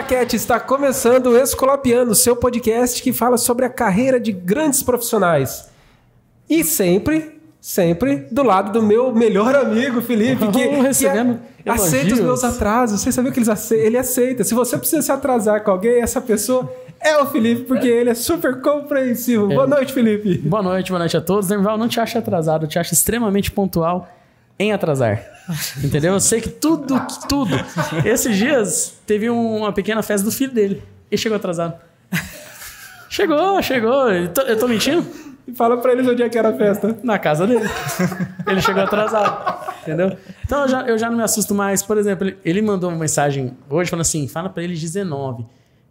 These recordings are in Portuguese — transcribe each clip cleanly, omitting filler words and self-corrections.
Claquete, está começando o Escolapiando, seu podcast que fala sobre a carreira de grandes profissionais. E sempre do lado do meu melhor amigo, Felipe, que aceita os meus atrasos. Você sabia que ele aceita. Se você precisa se atrasar com alguém, essa pessoa é o Felipe, porque ele é super compreensivo. Boa noite, Felipe. Boa noite a todos. Dermival, não te acho atrasado, eu te acho extremamente pontual em atrasar. Entendeu? Eu sei que tudo. Esses dias teve uma pequena festa do filho dele. Ele chegou atrasado. Chegou. Eu tô mentindo? E fala pra eles onde é que era a festa. Na casa dele. Ele chegou atrasado. Entendeu? Então eu já não me assusto mais. Por exemplo, ele mandou uma mensagem hoje falando assim, fala pra ele 19.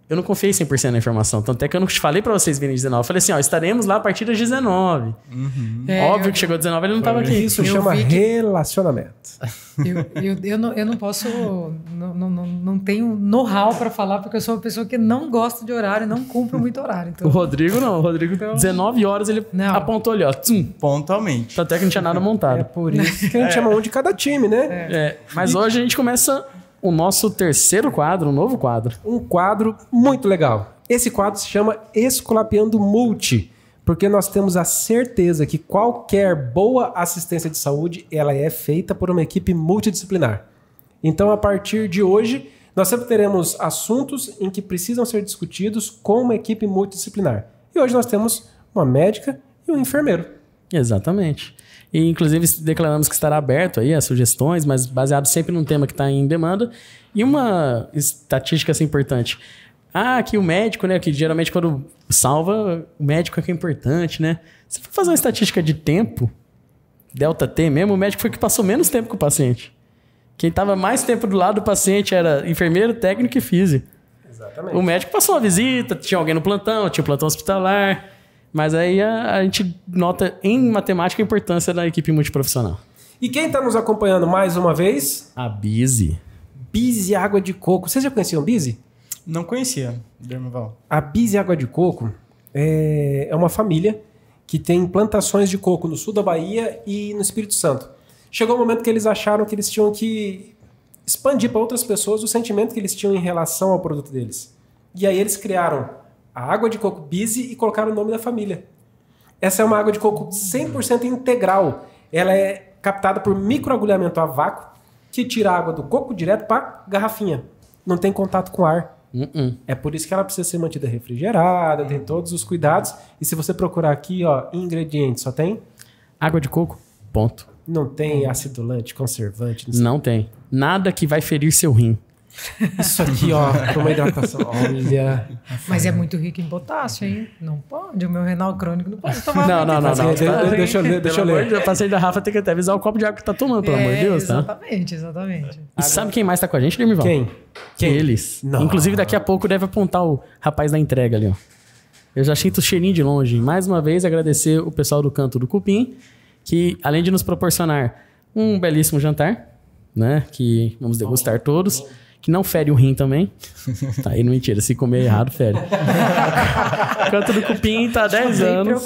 Eu não confiei 100% na informação. Tanto é que eu não falei pra vocês virem 19. Eu falei assim, estaremos lá a partir das 19. Uhum. Óbvio que chegou a 19, ele não tava aqui. Isso chama relacionamento. Eu não posso... Não tenho know-how pra falar, porque eu sou uma pessoa que não gosta de horário, não cumpro muito horário. Então... O Rodrigo não. O Rodrigo, 19 horas, ele apontou ali, ó. Pontualmente. Até que não tinha nada montado. É por isso que a gente chama um de cada time, né? Mas hoje a gente começa... o nosso terceiro quadro, um novo quadro. Um quadro muito legal. Esse quadro se chama Escolapiando Multi, porque nós temos a certeza que qualquer boa assistência de saúde, ela é feita por uma equipe multidisciplinar. Então, a partir de hoje, nós sempre teremos assuntos em que precisam ser discutidos com uma equipe multidisciplinar. E hoje nós temos uma médica e um enfermeiro. Exatamente. E, inclusive, declaramos que estará aberto aí a sugestões, mas baseado sempre num tema que está em demanda. E uma estatística assim, importante. Que o médico, né? Que geralmente quando salva, o médico é que é importante, né? Se for fazer uma estatística de tempo, delta T mesmo, o médico foi que passou menos tempo com o paciente. Quem estava mais tempo do lado do paciente era enfermeiro, técnico e físio. Exatamente. O médico passou uma visita, tinha alguém no plantão, tinha um plantão hospitalar... Mas aí a gente nota em matemática a importância da equipe multiprofissional. E quem está nos acompanhando mais uma vez? A Bize. Bize Água de Coco. Vocês já conheciam Bize? Não conhecia, Dermival. A Bize Água de Coco é uma família que tem plantações de coco no sul da Bahia e no Espírito Santo. Chegou um momento que eles acharam que eles tinham que expandir para outras pessoas o sentimento que eles tinham em relação ao produto deles. E aí eles criaram a água de coco Bize e colocaram o nome da família. Essa é uma água de coco 100% integral. Ela é captada por microagulhamento a vácuo, que tira a água do coco direto para garrafinha. Não tem contato com ar. É por isso que ela precisa ser mantida refrigerada, tem todos os cuidados. E se você procurar aqui, ingredientes, só tem? Água de coco, ponto. Não tem acidulante, conservante? Não tem. Nada que vai ferir seu rim. Isso aqui, para uma hidratação. Olha. Mas é muito rico em potássio, hein? Não pode. O meu renal crônico não pode tomar. Não. Deixa eu ler. O paciente da Rafa tem que até avisar o copo de água que tá tomando, pelo amor de Deus, tá? Exatamente. E sabe quem mais tá com a gente, Dermival? Quem? Eles. Não. Inclusive, daqui a pouco deve apontar o rapaz da entrega ali, ó. Eu já sinto o cheirinho de longe. Mais uma vez, agradecer o pessoal do Canto do Cupim, que além de nos proporcionar um belíssimo jantar, né? Que vamos degustar todos. Que não fere o rim também. Tá aí, não mentira. Se comer errado, fere. O Canto do Cupim tá há 10 anos.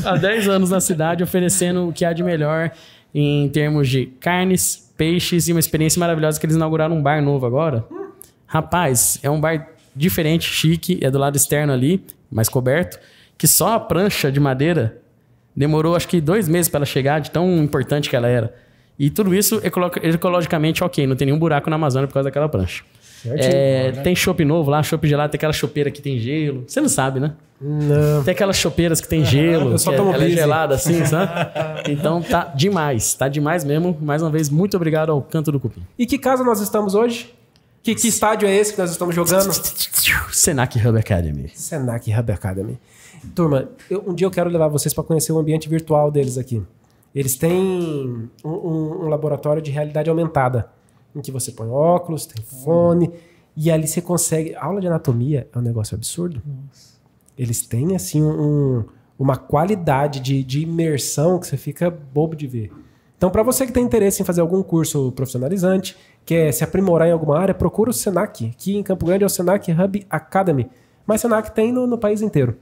Há 10 anos na cidade, oferecendo o que há de melhor em termos de carnes, peixes e uma experiência maravilhosa que eles inauguraram um bar novo agora. Rapaz, é um bar diferente, chique. É do lado externo ali, mais coberto. Que só a prancha de madeira demorou acho que 2 meses para ela chegar, de tão importante que ela era. E tudo isso ecologicamente ok, não tem nenhum buraco na Amazônia por causa daquela prancha. Tem chopp novo lá, chopp gelado, tem aquela chopeira que tem gelo. Você não sabe, né? Não. Tem aquelas chopeiras que tem gelo, eu só que tomo ela é Bize. gelada assim, sabe? Então tá demais mesmo. Mais uma vez, muito obrigado ao Canto do Cupim. E que casa nós estamos hoje? Que estádio é esse que nós estamos jogando? Senac Hub Academy. Senac Hub Academy. Turma, um dia eu quero levar vocês para conhecer o ambiente virtual deles aqui. Eles têm um laboratório de realidade aumentada, em que você põe óculos, tem fone, e ali você consegue... A aula de anatomia é um negócio absurdo. Nossa. Eles têm, assim, uma qualidade de imersão que você fica bobo de ver. Então, para você que tem interesse em fazer algum curso profissionalizante, quer se aprimorar em alguma área, procura o Senac. Aqui em Campo Grande é o Senac Hub Academy. Mas Senac tem no país inteiro.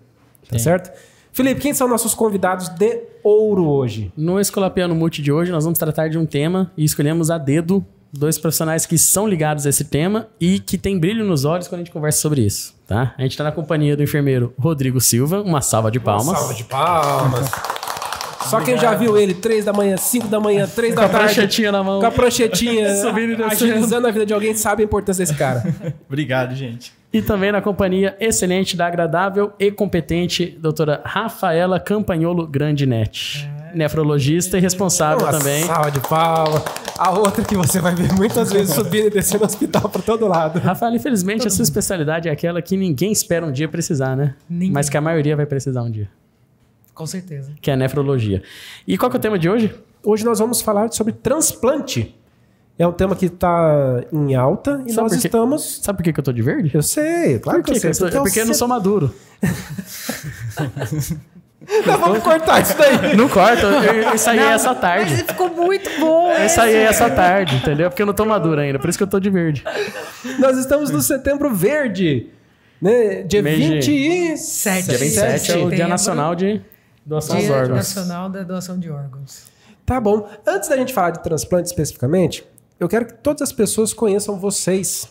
Tá certo? Felipe, quem são nossos convidados de ouro hoje? No Escolapiando Multi de hoje, nós vamos tratar de um tema e escolhemos a dedo 2 profissionais que são ligados a esse tema e que tem brilho nos olhos quando a gente conversa sobre isso, tá? A gente tá na companhia do enfermeiro Rodrigo Silva, uma salva de palmas. Uma salva de palmas. Só quem já viu ele 3 da manhã, 5 da manhã, 3 da tarde. Com a pranchetinha na mão. Com a pranchetinha, Subindo e descendo. agilizando a vida de alguém, sabe a importância desse cara. Obrigado, gente. E também na companhia excelente da agradável e competente doutora Rafaela Campagnolo Grandinetti. Nefrologista e responsável Uma também. salva de palmas. A outra que você vai ver muitas vezes subindo e descendo no hospital pra todo lado. Rafaela, infelizmente, a sua especialidade é aquela que ninguém espera um dia precisar, né? Ninguém. Mas que a maioria vai precisar um dia. Com certeza. Que é a nefrologia. E qual que é o tema de hoje? Hoje nós vamos falar sobre transplante. É um tema que está em alta e Sabe nós por quê? Sabe Sabe por que eu tô de verde? Eu sei, claro Por que eu sei. É porque eu não sou maduro. Nós vamos cortar isso daí. Não corta, eu ensaiei essa Mas tarde. ele ficou muito bom. Eu ensaiei essa tarde, entendeu? Porque eu não tô maduro ainda, por isso que eu tô de verde. Nós estamos no Setembro Verde. Né? Dia Mês de- 27. Dia 27 é o Dia Nacional de Doação aos Dia Órgãos. Nacional da Doação de Órgãos. Tá bom. Antes da gente falar de transplante especificamente, eu quero que todas as pessoas conheçam vocês,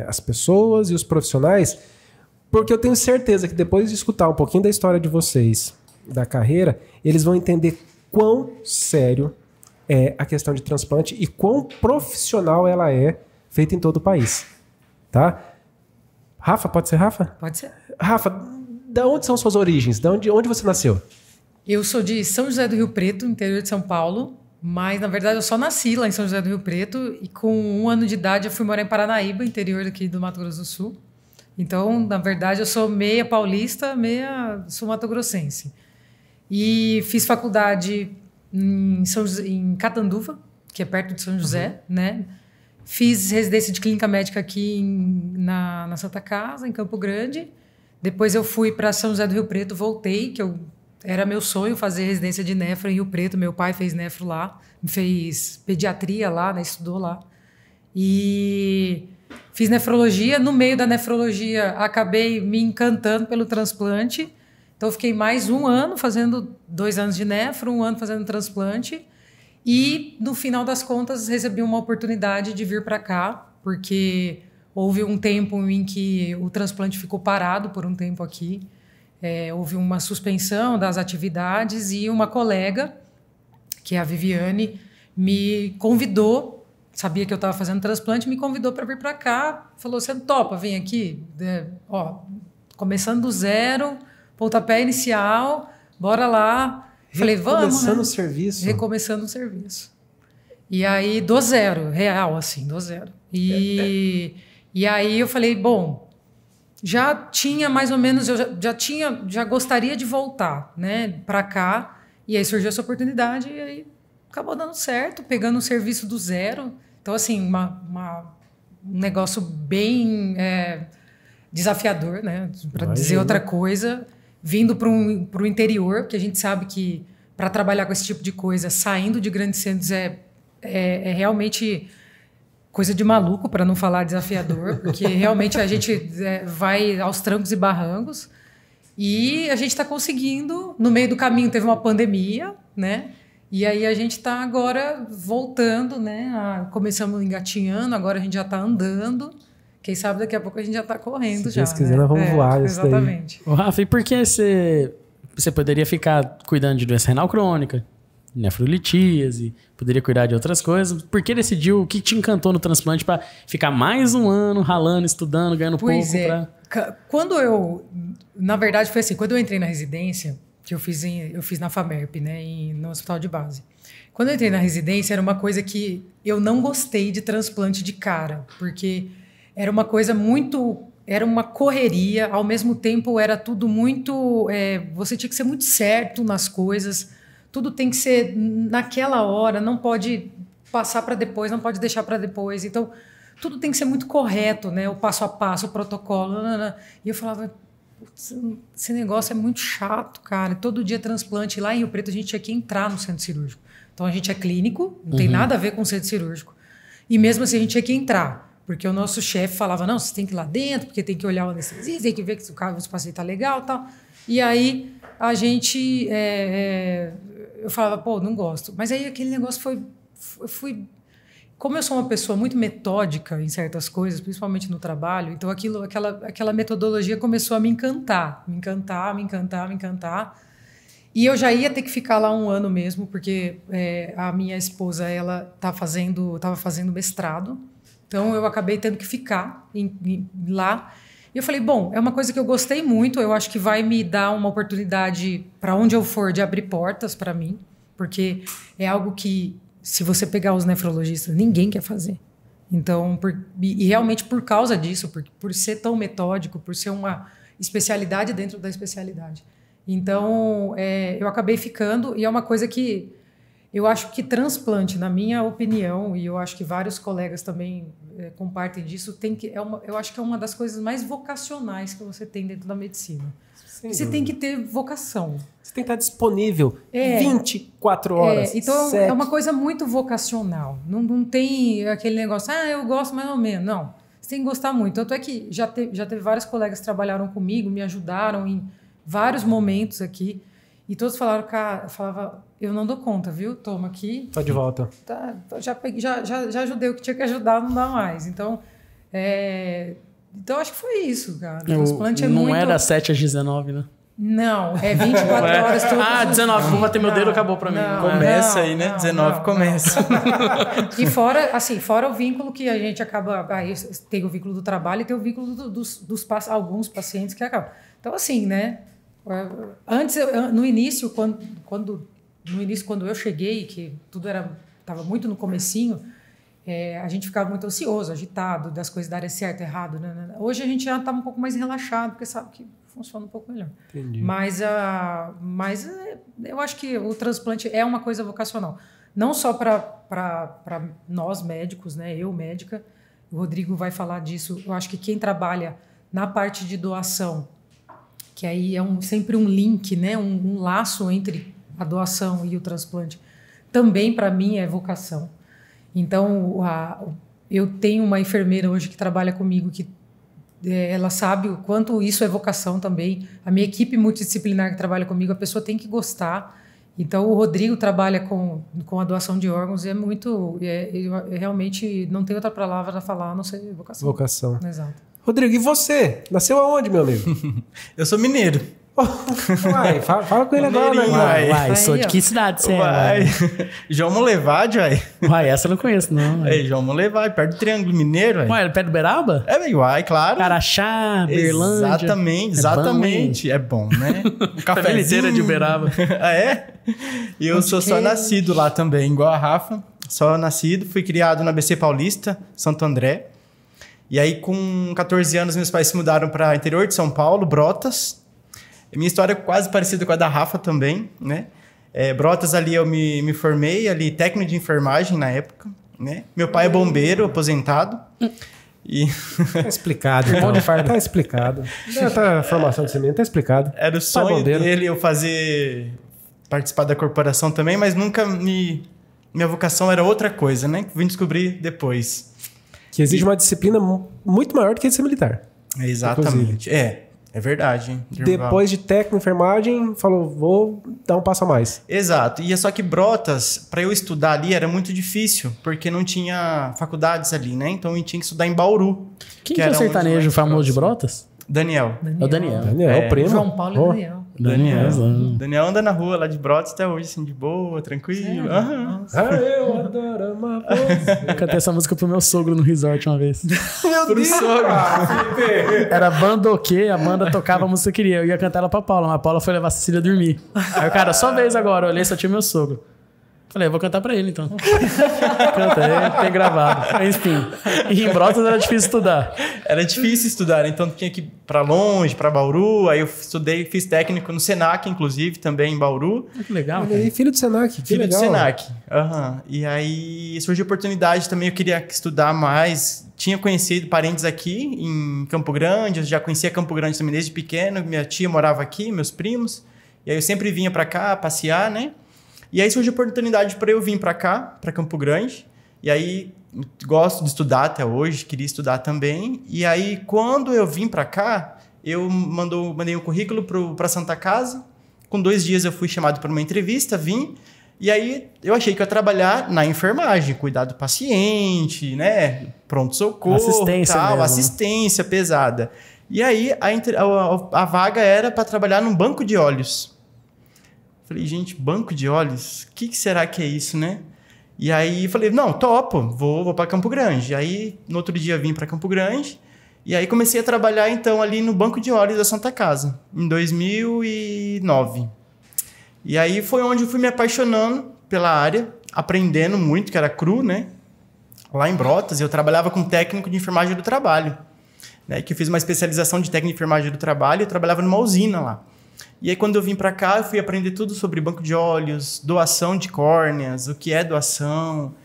as pessoas e os profissionais, porque eu tenho certeza que depois de escutar um pouquinho da história de vocês, da carreira, eles vão entender quão sério é a questão de transplante e quão profissional ela é feita em todo o país. Tá? Rafa, pode ser Rafa? Pode ser. Rafa, da onde são suas origens? Onde você nasceu? Eu sou de São José do Rio Preto, interior de São Paulo, mas na verdade eu só nasci lá em São José do Rio Preto e com 1 ano de idade eu fui morar em Paranaíba, interior aqui do Mato Grosso do Sul. Então, na verdade, eu sou meia paulista, meia sul-mato-grossense. E fiz faculdade em Catanduva, que é perto de São José, né? Fiz residência de clínica médica aqui na Santa Casa, em Campo Grande. Depois eu fui para São José do Rio Preto, voltei, era meu sonho fazer residência de nefro em Rio Preto. Meu pai fez nefro lá, fez pediatria lá, né? Estudou lá. E fiz nefrologia. No meio da nefrologia, acabei me encantando pelo transplante. Então, fiquei mais 1 ano fazendo 2 anos de nefro, 1 ano fazendo transplante. E, no final das contas, recebi uma oportunidade de vir para cá, porque houve um tempo em que o transplante ficou parado por um tempo aqui. Houve uma suspensão das atividades e uma colega, que é a Viviane, me convidou, sabia que eu estava fazendo transplante, me convidou para vir para cá, falou, você topa, vem aqui, começando do zero, pontapé inicial, bora lá. Falei, vamos, Recomeçando né? o serviço. Recomeçando o serviço. E aí, do zero, real, assim, do zero. E aí eu falei, bom, já tinha mais ou menos, eu já gostaria de voltar, né, para cá. E aí surgiu essa oportunidade e aí acabou dando certo, pegando um serviço do zero. Então, assim, um negócio bem desafiador, né, para dizer outra coisa. Vindo para o interior, que a gente sabe que para trabalhar com esse tipo de coisa, saindo de grandes centros é realmente coisa de maluco, para não falar desafiador, porque realmente a gente vai aos trancos e barrancos e a gente está conseguindo. No meio do caminho teve uma pandemia, né? E aí a gente está agora voltando, né? Começamos engatinhando, agora a gente já está andando. Quem sabe daqui a pouco a gente já está correndo. Se já. Deus quiser, nós vamos voar isso daí. Exatamente. Ô, Rafa, e por que você poderia ficar cuidando de doença renal crônica, nefrolitíase, poderia cuidar de outras coisas? Por que decidiu, o que te encantou no transplante para ficar mais 1 ano ralando, estudando, ganhando Pois pouco? Quando na verdade foi assim, quando eu entrei na residência, que eu fiz na FAMERP, né, no hospital de base. Quando eu entrei na residência, era uma coisa que eu não gostei de transplante de cara, porque era uma coisa era uma correria, ao mesmo tempo era tudo muito, você tinha que ser muito certo nas coisas, tudo tem que ser naquela hora, não pode passar para depois, não pode deixar para depois, então tudo tem que ser muito correto, né? O passo a passo, o protocolo, e eu falava, esse negócio é muito chato, cara, todo dia transplante, lá em Rio Preto a gente tinha que entrar no centro cirúrgico, então a gente é clínico, não tem nada a ver com o centro cirúrgico, e mesmo assim a gente tinha que entrar. Porque o nosso chefe falava, não, você tem que ir lá dentro, porque tem que olhar o anestesista, tem que ver se o paciente está legal e tal. E aí a gente... eu falava, pô, não gosto. Mas aí aquele negócio como eu sou uma pessoa muito metódica em certas coisas, principalmente no trabalho, então aquela metodologia começou a me encantar. E eu já ia ter que ficar lá um ano mesmo, porque a minha esposa, ela estava fazendo mestrado. Então, eu acabei tendo que ficar lá. E eu falei, bom, é uma coisa que eu gostei muito. Eu acho que vai me dar uma oportunidade, para onde eu for, de abrir portas para mim. Porque é algo que, se você pegar os nefrologistas, ninguém quer fazer. Então, e realmente por causa disso, por ser tão metódico, por ser uma especialidade dentro da especialidade. Então, eu acabei ficando, e é uma coisa que eu acho que transplante, na minha opinião, e eu acho que vários colegas também compartem disso, eu acho que é uma das coisas mais vocacionais que você tem dentro da medicina. Você tem que ter vocação. Você tem que estar disponível 24 horas. Então, é uma coisa muito vocacional. Não tem aquele negócio, eu gosto mais ou menos. Não, você tem que gostar muito. Tanto é que já teve vários colegas que trabalharam comigo, me ajudaram em vários momentos aqui, e todos falaram, falava, eu não dou conta, viu? Toma aqui. Tô de volta. Tá, já ajudei o que tinha que ajudar, não dá mais. Então, acho que foi isso, cara. O transplante não era 7 às 19, né? Não, é 24 horas todos os 19, vou bater meu dedo, acabou pra mim. Começa aí, né? 19 começa. E fora o vínculo que a gente acaba... Aí tem o vínculo do trabalho e tem o vínculo dos alguns pacientes que acabam. Então, assim, né? Antes, no início, quando eu cheguei, que tudo estava muito no comecinho, a gente ficava muito ansioso, agitado, das coisas darem certo, errado. Né? Hoje a gente já está um pouco mais relaxado, porque sabe que funciona um pouco melhor. Entendi. Mas eu acho que o transplante é uma coisa vocacional. Não só para nós médicos, né? Eu médica, o Rodrigo vai falar disso. Eu acho que quem trabalha na parte de doação, que aí é sempre um link, né? Um laço entre a doação e o transplante, também para mim é vocação. Então, eu tenho uma enfermeira hoje que trabalha comigo, que ela sabe o quanto isso é vocação também. A minha equipe multidisciplinar que trabalha comigo, a pessoa tem que gostar. Então, o Rodrigo trabalha com a doação de órgãos e é muito... eu realmente não tenho outra palavra para falar, a não ser vocação. Vocação. Exato. Rodrigo, e você? Nasceu aonde, meu amigo? Eu sou mineiro. Uai, fala com ele agora, né? Uai, sou de que cidade você é? João Molevade, uai. Uai, essa eu não conheço, não. João Molevade, perto do Triângulo Mineiro, uai. Uai, perto do Beraba? Uai, claro. Caraxá, Berlândia. Exatamente. É bom, né? Um família inteira de Uberaba. E eu sou só nascido lá também, igual a Rafa. Só nascido, fui criado na ABC Paulista, Santo André. E aí, com 14 anos, meus pais se mudaram para o interior de São Paulo, Brotas. Minha história é quase parecida com a da Rafa também, né? Brotas, ali eu me formei, ali técnico de enfermagem na época, né? Meu pai é bombeiro, aposentado. E... Tá explicado, irmão de farda, tá explicado. A formação de semente tá explicado. Era o sonho dele eu participar da corporação também, mas nunca minha vocação era outra coisa, né? Vim descobrir depois. Que exige uma disciplina muito maior do que ser militar. Exatamente. É verdade. Hein, depois de técnico de enfermagem, falou, vou dar um passo a mais. Exato. E é só que Brotas, para eu estudar ali, era muito difícil, porque não tinha faculdades ali, né? Então eu tinha que estudar em Bauru. Quem que é o sertanejo famoso de Brotas? Daniel. É o Daniel. Daniel, primo. João Paulo e Daniel. Daniel anda na rua lá de Brotas até hoje, assim, de boa, tranquilo. Eu adoro amar você. Eu cantei essa música pro meu sogro no resort uma vez. Meu Deus! Era bandoquê, a banda tocava a música que eu queria. Eu ia cantar ela pra Paula, mas a Paula foi levar a Cecília a dormir. Aí o cara, só vez agora, eu olhei, só tinha meu sogro. Falei, eu vou cantar pra ele, então. Cantei, tem gravado. Enfim, e em Brotas era difícil estudar. Era difícil estudar, então tinha que ir pra longe, pra Bauru. Aí eu estudei, fiz técnico no Senac, inclusive, também em Bauru. Que legal, cara. E filho do Senac, que legal. Filho do Senac. E aí surgiu a oportunidade também, eu queria estudar mais. Tinha conhecido parentes aqui em Campo Grande, eu já conhecia Campo Grande também desde pequeno. Minha tia morava aqui, meus primos. E aí eu sempre vinha pra cá passear, né? E aí surgiu a oportunidade para eu vir para cá, para Campo Grande. E aí gosto de estudar até hoje, queria estudar também. E aí quando eu vim para cá, eu mandei um currículo para Santa Casa. Com 2 dias eu fui chamado para uma entrevista, vim. E aí eu achei que eu ia trabalhar na enfermagem, cuidar do paciente, né? Pronto-socorro, Assistência tal, mesmo. assistência pesada. E aí a vaga era para trabalhar num banco de óleos. Falei, gente, banco de óleos? O que será que é isso, né? E aí falei, não, topo, vou para Campo Grande. E aí no outro dia vim para Campo Grande. E aí comecei a trabalhar então ali no banco de óleos da Santa Casa, em 2009. E aí foi onde eu fui me apaixonando pela área, aprendendo muito, que era cru, né? Lá em Brotas, eu trabalhava com técnico de enfermagem do trabalho, né? Que eu fiz uma especialização de técnico de enfermagem do trabalho, eu trabalhava numa usina lá. E aí quando eu vim para cá, eu fui aprender tudo sobre banco de óleos, doação de córneas, o que é doação.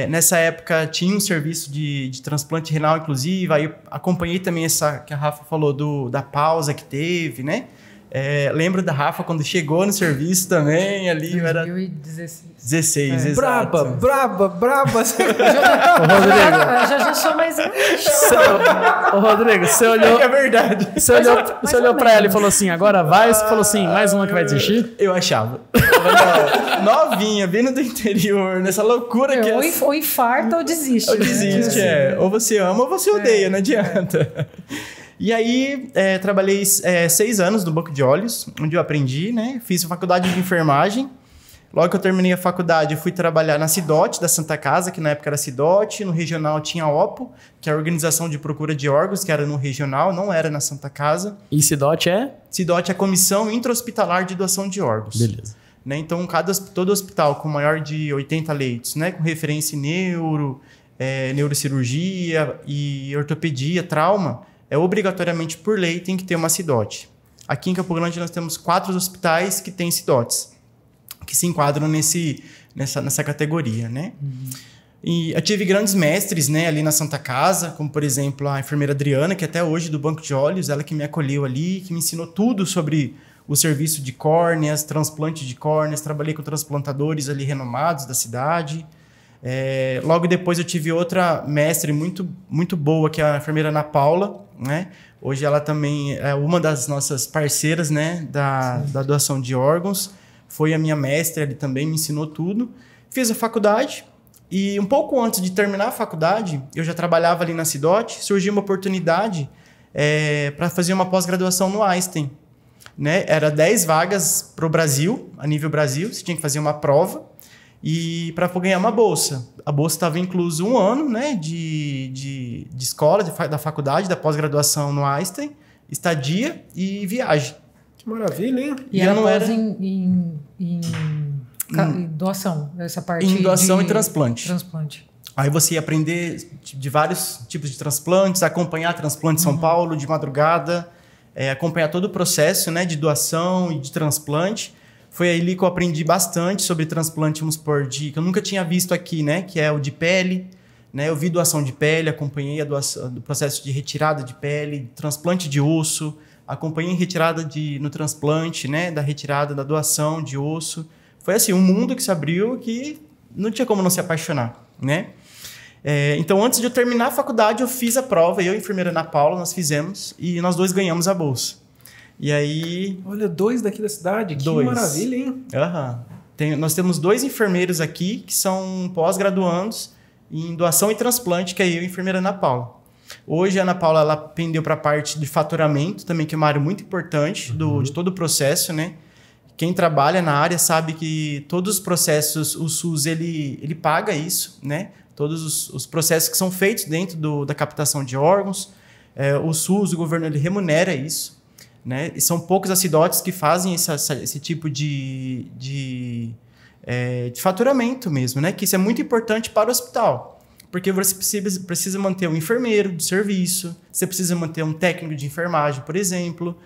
Nessa época tinha um serviço de transplante renal, inclusive, aí eu acompanhei também essa que a Rafa falou da pausa que teve, né? Lembro da Rafa quando chegou no serviço também, ali era 2016. exato. Braba. Já sou mais... Ô, Rodrigo, você olhou... É verdade. Você olhou pra ela e falou assim, agora vai? Você falou assim, mais uma que vai desistir? Eu achava. Novinha, vindo do interior, nessa loucura que é... Ou infarta ou desiste. Ou desiste, Ou você ama ou você odeia, não adianta. E aí, trabalhei 6 anos no banco de óleos, onde eu aprendi, né? Fiz a faculdade de enfermagem. Logo que eu terminei a faculdade, eu fui trabalhar na Cidote da Santa Casa, que na época era Cidote. No regional tinha a OPO, que é a Organização de Procura de Órgãos, que era no regional, não era na Santa Casa. E Cidote é? Cidote é a Comissão Intra-Hospitalar de Doação de Órgãos. Beleza. Né? Então, todo hospital com maior de 80 leitos, né? Com referência em neurocirurgia e ortopedia, trauma, obrigatoriamente por lei tem que ter uma Cidote. Aqui em Campo Grande nós temos 4 hospitais que têm Cidotes, que se enquadram nessa categoria, né? E eu tive grandes mestres, né, ali na Santa Casa, como por exemplo a enfermeira Adriana, que até hoje do Banco de Óleos, ela que me acolheu ali, que me ensinou tudo sobre o serviço de córneas, transplante de córneas, trabalhei com transplantadores ali renomados da cidade. Logo depois eu tive outra mestre muito, muito boa, que é a enfermeira Ana Paula, né? Hoje ela também é uma das nossas parceiras, né, da doação de órgãos. Foi a minha mestre, ele também me ensinou tudo. Fiz a faculdade e um pouco antes de terminar a faculdade, eu já trabalhava ali na Cidote, surgiu uma oportunidade para fazer uma pós-graduação no Einstein. Né? Era 10 vagas para o Brasil, a nível Brasil, você tinha que fazer uma prova e para ganhar uma bolsa. A bolsa estava incluso 1 ano, né, de escola, da faculdade, da pós-graduação no Einstein, estadia e viagem. Que maravilha, hein? E ela não era em doação, essa parte em doação de e transplante. Aí você ia aprender de vários tipos de transplantes, acompanhar transplante em São Paulo de madrugada, acompanhar todo o processo, né, de doação e de transplante. Foi ali que eu aprendi bastante sobre transplante, vamos supor, que eu nunca tinha visto aqui, né, que é o de pele. Né? Eu vi doação de pele, acompanhei do processo de retirada de pele, transplante de osso, acompanhei retirada no transplante, né, da retirada, da doação de osso. Foi assim, um mundo que se abriu que não tinha como não se apaixonar, né? Então, antes de eu terminar a faculdade, eu fiz a prova, eu e a enfermeira Ana Paula, nós fizemos, e nós 2 ganhamos a bolsa. E aí... Olha, 2 daqui da cidade, que 2. maravilha, hein? Nós temos 2 enfermeiros aqui, que são pós-graduandos em doação e transplante, que é eu e a enfermeira Ana Paula. Hoje a Ana Paula ela pendeu para a parte de faturamento, também que é uma área muito importante de todo o processo, né? Quem trabalha na área sabe que todos os processos, o SUS ele paga isso, né? Todos os processos que são feitos dentro da captação de órgãos, o SUS, o governo, ele remunera isso, né? E são poucos as Cidotes que fazem esse tipo de faturamento mesmo, né? Que isso é muito importante para o hospital. Porque você precisa manter um enfermeiro do serviço, você precisa manter um técnico de enfermagem, por exemplo,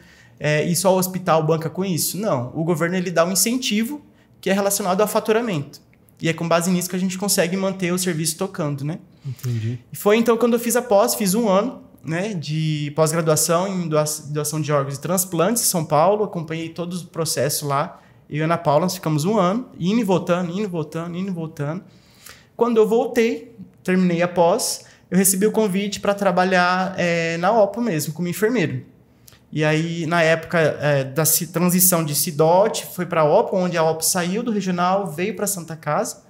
e só o hospital banca com isso? Não, o governo ele dá um incentivo que é relacionado ao faturamento. E é com base nisso que a gente consegue manter o serviço tocando, né? Entendi. E foi então quando eu fiz a pós, fiz 1 ano, né, de pós-graduação em doação de órgãos e transplantes em São Paulo, acompanhei todo o processo lá. Eu e a Ana Paula, nós ficamos 1 ano, indo e voltando. Quando eu voltei, terminei a pós, eu recebi o convite para trabalhar na OPO mesmo, como enfermeiro. E aí, na época da transição de Cidote, foi para a OPO, onde a OPO saiu do regional, veio para a Santa Casa.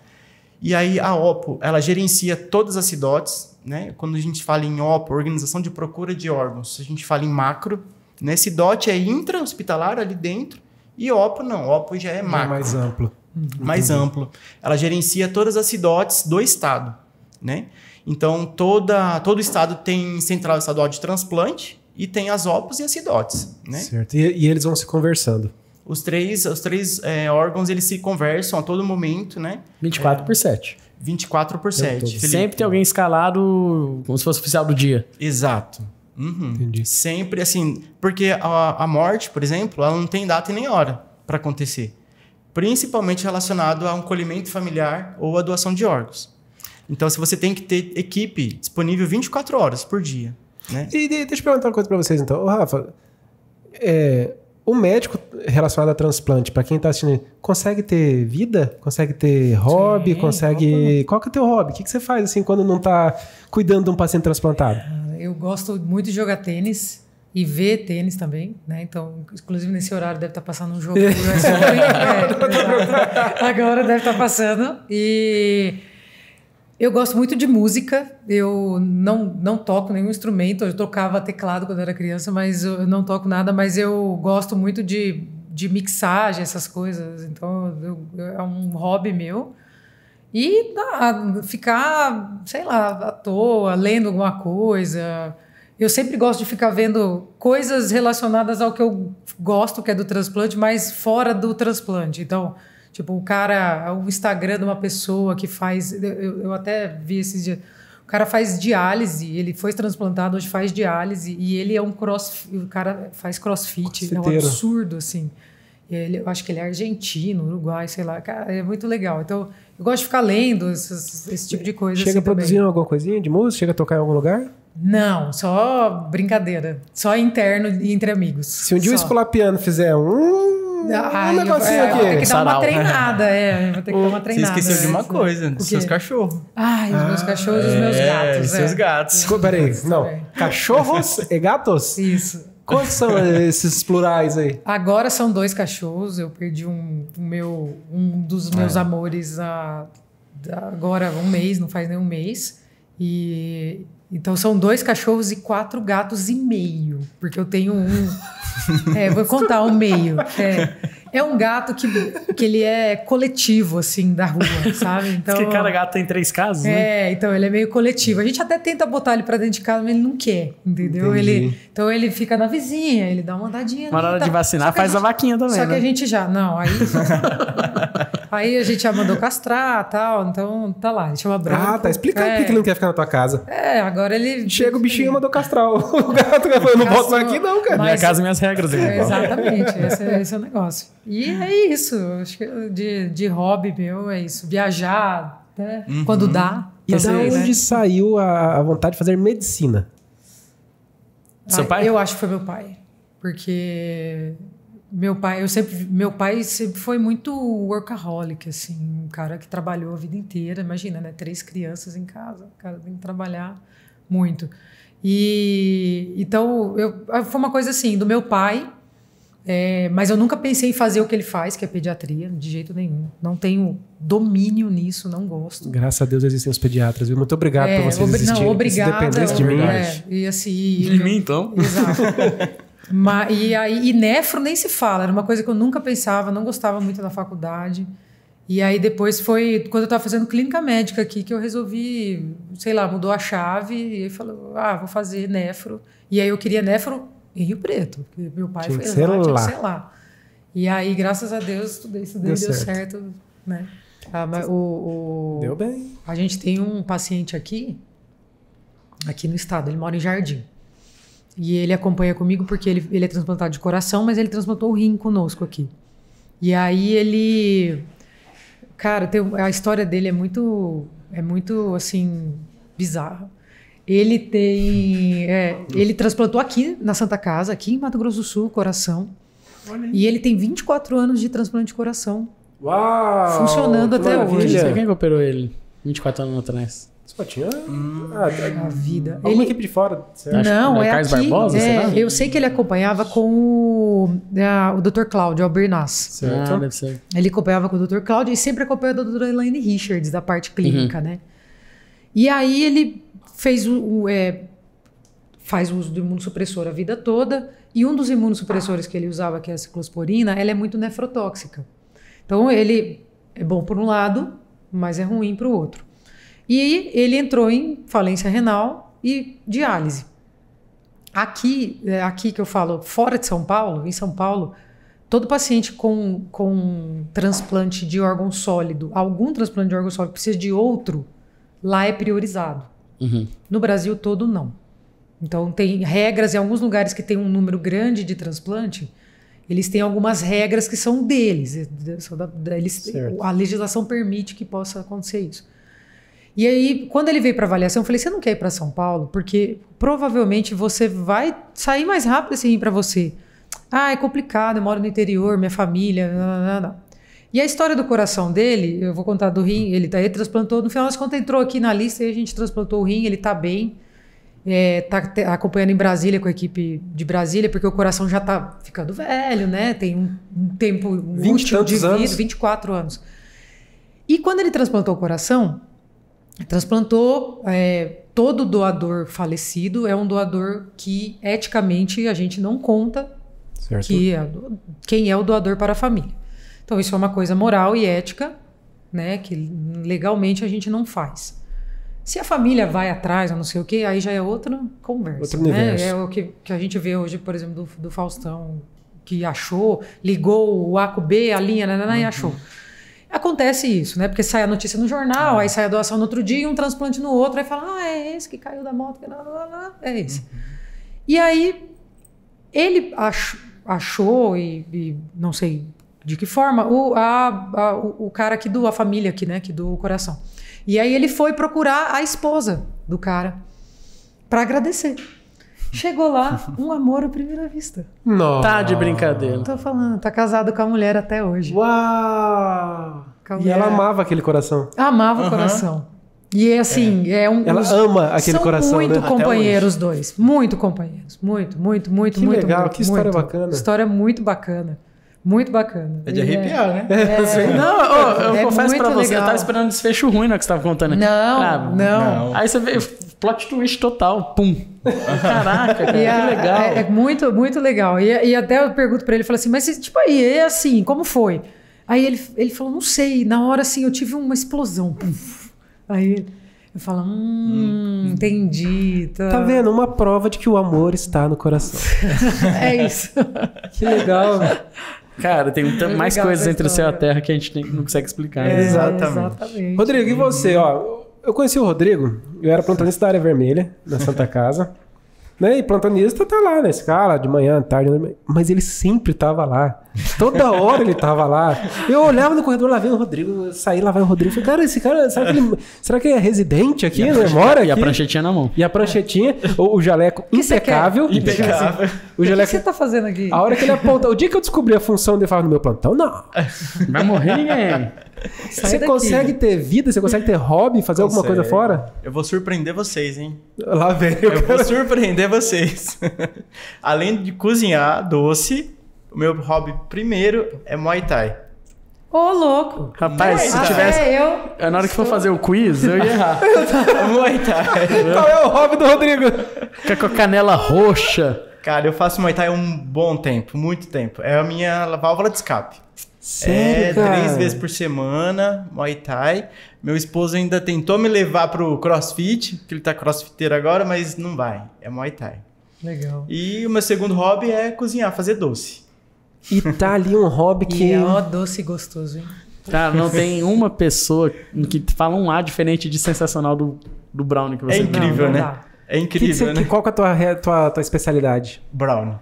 E aí a OPO, ela gerencia todas as Cidotes, né? Quando a gente fala em OPO, Organização de Procura de Órgãos, a gente fala em macro, né? Cidote é intra-hospitalar ali dentro, e OPO não, OPO já é macro. Mais amplo. Mais amplo. Ela gerencia todas as Cidotes do estado, né? Então, todo o estado tem central estadual de transplante e tem as OPOs e as Cidotes, né? Certo. E eles vão se conversando. Os três órgãos, eles se conversam a todo momento, né? 24/7. 24/7. Felipe. Sempre tem alguém escalado como se fosse oficial do dia. Exato. Uhum. Entendi. Sempre assim, porque a morte, por exemplo, ela não tem data e nem hora para acontecer. Principalmente relacionado a um colhimento familiar ou a doação de órgãos. Então, se você tem que ter equipe disponível 24 horas por dia, né? E deixa eu perguntar uma coisa para vocês, então. Ô, Rafa, o médico relacionado a transplante, para quem está assistindo, consegue ter vida? Consegue ter hobby? Sim, consegue... Qual que é o teu hobby? O que você faz assim quando não está cuidando de um paciente transplantado? Eu gosto muito de jogar tênis e ver tênis também, né? Então, inclusive nesse horário deve estar passando um jogo do US Open. Agora deve estar passando. E eu gosto muito de música. Eu não toco nenhum instrumento. Eu tocava teclado quando era criança, mas eu não toco nada. Mas eu gosto muito de mixagem, essas coisas. Então, é um hobby meu. E ficar, sei lá, à toa, lendo alguma coisa. Eu sempre gosto de ficar vendo coisas relacionadas ao que eu gosto, que é do transplante, mas fora do transplante. Então, tipo, o Instagram de uma pessoa que faz... Eu até vi esses dias. O cara faz diálise, ele foi transplantado, hoje faz diálise, e ele é o cara faz crossfit. É um absurdo, assim. Eu acho que ele é argentino, uruguai, sei lá. Cara, é muito legal. Então, eu gosto de ficar lendo esse tipo de coisa. Chega assim, produzindo também. alguma coisinha de música? Chega a tocar em algum lugar? Não, só brincadeira. Só interno e entre amigos. Se um dia o Esculapiano fizer um negocinho aqui. Vou ter que dar uma Sarau. treinada, vou ter que dar uma Você treinada. esqueceu de uma né? coisa, dos seus cachorros. Ai, os meus cachorros e os meus gatos. Seus gatos. Peraí, não. também. Cachorros e gatos? Isso. Quantos são esses plurais aí? Agora são 2 cachorros. Eu perdi um dos meus amores agora um mês, não faz nem um mês. Então são 2 cachorros e 4 gatos e meio. Porque eu tenho vou contar o meio. É um gato que ele é coletivo, assim, da rua, sabe? Então, Porque cada gato tem 3 casas, né? então ele é meio coletivo. A gente até tenta botar ele pra dentro de casa, mas ele não quer, entendeu? Entendi. Então ele fica na vizinha, ele dá uma andadinha. Na hora de vacinar, Só que faz a vaquinha também, Só que né? a gente já... Não, aí a gente já mandou castrar e tal, então tá lá, ele chama Branco. Ah, tá explicado por que ele não quer ficar na tua casa. Agora ele... Chega o bichinho e mandou castrar o gato. Eu não posso mais aqui não, cara. Minha casa, minhas regras. Exatamente, esse é o negócio. E é isso, acho que de hobby meu é isso, viajar, né? Quando dá. E da fazer, onde saiu a vontade de fazer medicina? Seu pai? Eu acho que foi meu pai, porque meu pai sempre foi muito workaholic, assim, um cara que trabalhou a vida inteira, imagina, né? 3 crianças em casa, o cara tem que trabalhar muito. E então foi uma coisa assim, do meu pai. Mas eu nunca pensei em fazer o que ele faz, que é pediatria, de jeito nenhum. Não tenho domínio nisso, não gosto. Graças a Deus existem os pediatras, viu? Muito obrigado por vocês existirem. Não, obrigada. Se dependesse de mim... E assim... De mim, então. Exato. E nefro nem se fala, era uma coisa que eu nunca pensava, não gostava muito da faculdade. E aí depois foi, quando eu estava fazendo clínica médica aqui, que eu resolvi, sei lá, mudou a chave e aí falou, vou fazer nefro. E aí eu queria nefro em Rio Preto, porque meu pai Tinha foi que ser lá, tinha lá. que ser lá. E aí, graças a Deus, estudei, deu certo, né? Mas Deu bem. a gente tem um paciente aqui no estado, ele mora em Jardim. E ele acompanha comigo porque ele é transplantado de coração, mas ele transplantou o rim conosco aqui. E aí ele... Cara, a história dele é muito assim, bizarra. Ele transplantou aqui na Santa Casa, aqui em Mato Grosso do Sul, coração. E ele tem 24 anos de transplante de coração. Uau! Funcionando que até maravilha. hoje. Não sei quem que operou ele 24 anos atrás. Só tinha A vida. alguma equipe de fora, certo? Não, é Carlos aqui. Barbosa, será? Eu sei que ele acompanhava com o Dr. Cláudio Albernaz. Certo. Deve ser. Ele acompanhava com o Dr. Cláudio e sempre acompanhou a doutora Elaine Richards, da parte clínica, né? E aí ele fez faz uso do imunossupressor a vida toda, e um dos imunossupressores que ele usava, que é a ciclosporina, ela é muito nefrotóxica. Então ele é bom por um lado, mas é ruim para o outro. E ele entrou em falência renal e diálise. Aqui que eu falo, fora de São Paulo, em São Paulo, todo paciente com transplante de órgão sólido, algum transplante de órgão sólido precisa de outro, lá é priorizado. No Brasil todo, não. Então, tem regras em alguns lugares que tem um número grande de transplante, eles têm algumas regras que são deles. A legislação permite que possa acontecer isso. E aí, quando ele veio para avaliação, eu falei, você não quer ir para São Paulo? Porque provavelmente você vai sair mais rápido esse rim para você. É complicado, eu moro no interior, minha família... Não. E a história do coração dele, eu vou contar do rim, ele transplantou, no final das contas entrou aqui na lista e a gente transplantou o rim, ele tá bem. Tá acompanhando em Brasília com a equipe de Brasília, porque o coração já tá ficando velho, né? Tem um tempo útil de vida, 24 anos. E quando ele transplantou o coração, todo doador falecido é um doador que eticamente a gente não conta quem é o doador para a família. Então isso é uma coisa moral e ética, né? Que legalmente a gente não faz. Se a família vai atrás, ou não sei o quê, aí já é outra conversa. Outro universo. É o que a gente vê hoje, por exemplo, do Faustão, que achou, ligou o A com o B, a linha, e achou. Acontece isso, né? Porque sai a notícia no jornal, aí sai a doação no outro dia, um transplante no outro, aí fala, é esse que caiu da moto, é esse. E aí, ele achou, e não sei de que forma, o cara que doa, a família aqui, né? Que doa o coração. E aí ele foi procurar a esposa do cara para agradecer. Chegou lá, um amor à primeira vista. Nossa. Tá de brincadeira. Tô falando, tá casado com a mulher até hoje. Uau! E ela amava aquele coração. Amava o coração. E assim, ela ama aquele coração, né? São muito companheiros os dois. Muito companheiros. Muito, muito, que muito, legal, muito. que história muito. bacana. História muito bacana. Muito bacana. É de arrepiar, né? Não, eu confesso pra você, legal. eu tava esperando um desfecho ruim na que você tava contando. Não. Aí você vê plot twist total, pum. Caraca, cara, que legal. É muito, muito legal. E até eu pergunto pra ele, falo assim, mas tipo aí, é assim, como foi? Aí ele falou, não sei, na hora assim, eu tive uma explosão. Puf. Aí eu falo, entendi. Tá vendo? Uma prova de que o amor está no coração. É isso. Que legal. Cara, tem mais coisas entre o céu e a terra que a gente não consegue explicar. Né? Exatamente. Rodrigo, e você? Eu conheci o Rodrigo, eu era plantonista da área vermelha, na Santa Casa. Né? E plantonista tá lá na escala, de manhã, tarde, mas ele sempre tava lá. Toda hora ele tava lá. Eu olhava no corredor, lá vem o Rodrigo, eu saí, lá vai o Rodrigo. Falei, cara, esse cara, será que ele é residente aqui, né? Mora aqui? E a pranchetinha na mão. E a pranchetinha, o jaleco impecável. O O jaleco... que você tá fazendo aqui? A hora que ele aponta, o dia que eu descobri a função dele falar no meu plantão, não. Vai morrer ninguém. Você consegue ter vida, você consegue ter hobby, fazer alguma coisa fora? Eu vou surpreender vocês, hein? Lá vem. Eu vou surpreender vocês. Além de cozinhar doce, o meu hobby primeiro é Muay Thai. Ô, louco. Rapaz, se tivesse... Na hora que for fazer o quiz, eu ia errar. Muay Thai. Qual é o hobby do Rodrigo? Fica com a canela roxa. Cara, eu faço Muay Thai há um bom tempo, muito tempo. É a minha válvula de escape. Sério, cara? 3 vezes por semana, Muay Thai. Meu esposo ainda tentou me levar pro CrossFit, que ele tá crossfiteiro agora, mas não vai. É Muay Thai. Legal. E o meu segundo hobby é cozinhar, fazer doce. E tá ali um hobby que... doce gostoso, hein? Cara, não tem uma pessoa que fala um A diferente de sensacional do brownie que você É incrível, não né? dá. É incrível, né? Qual que é a tua especialidade? Brownie.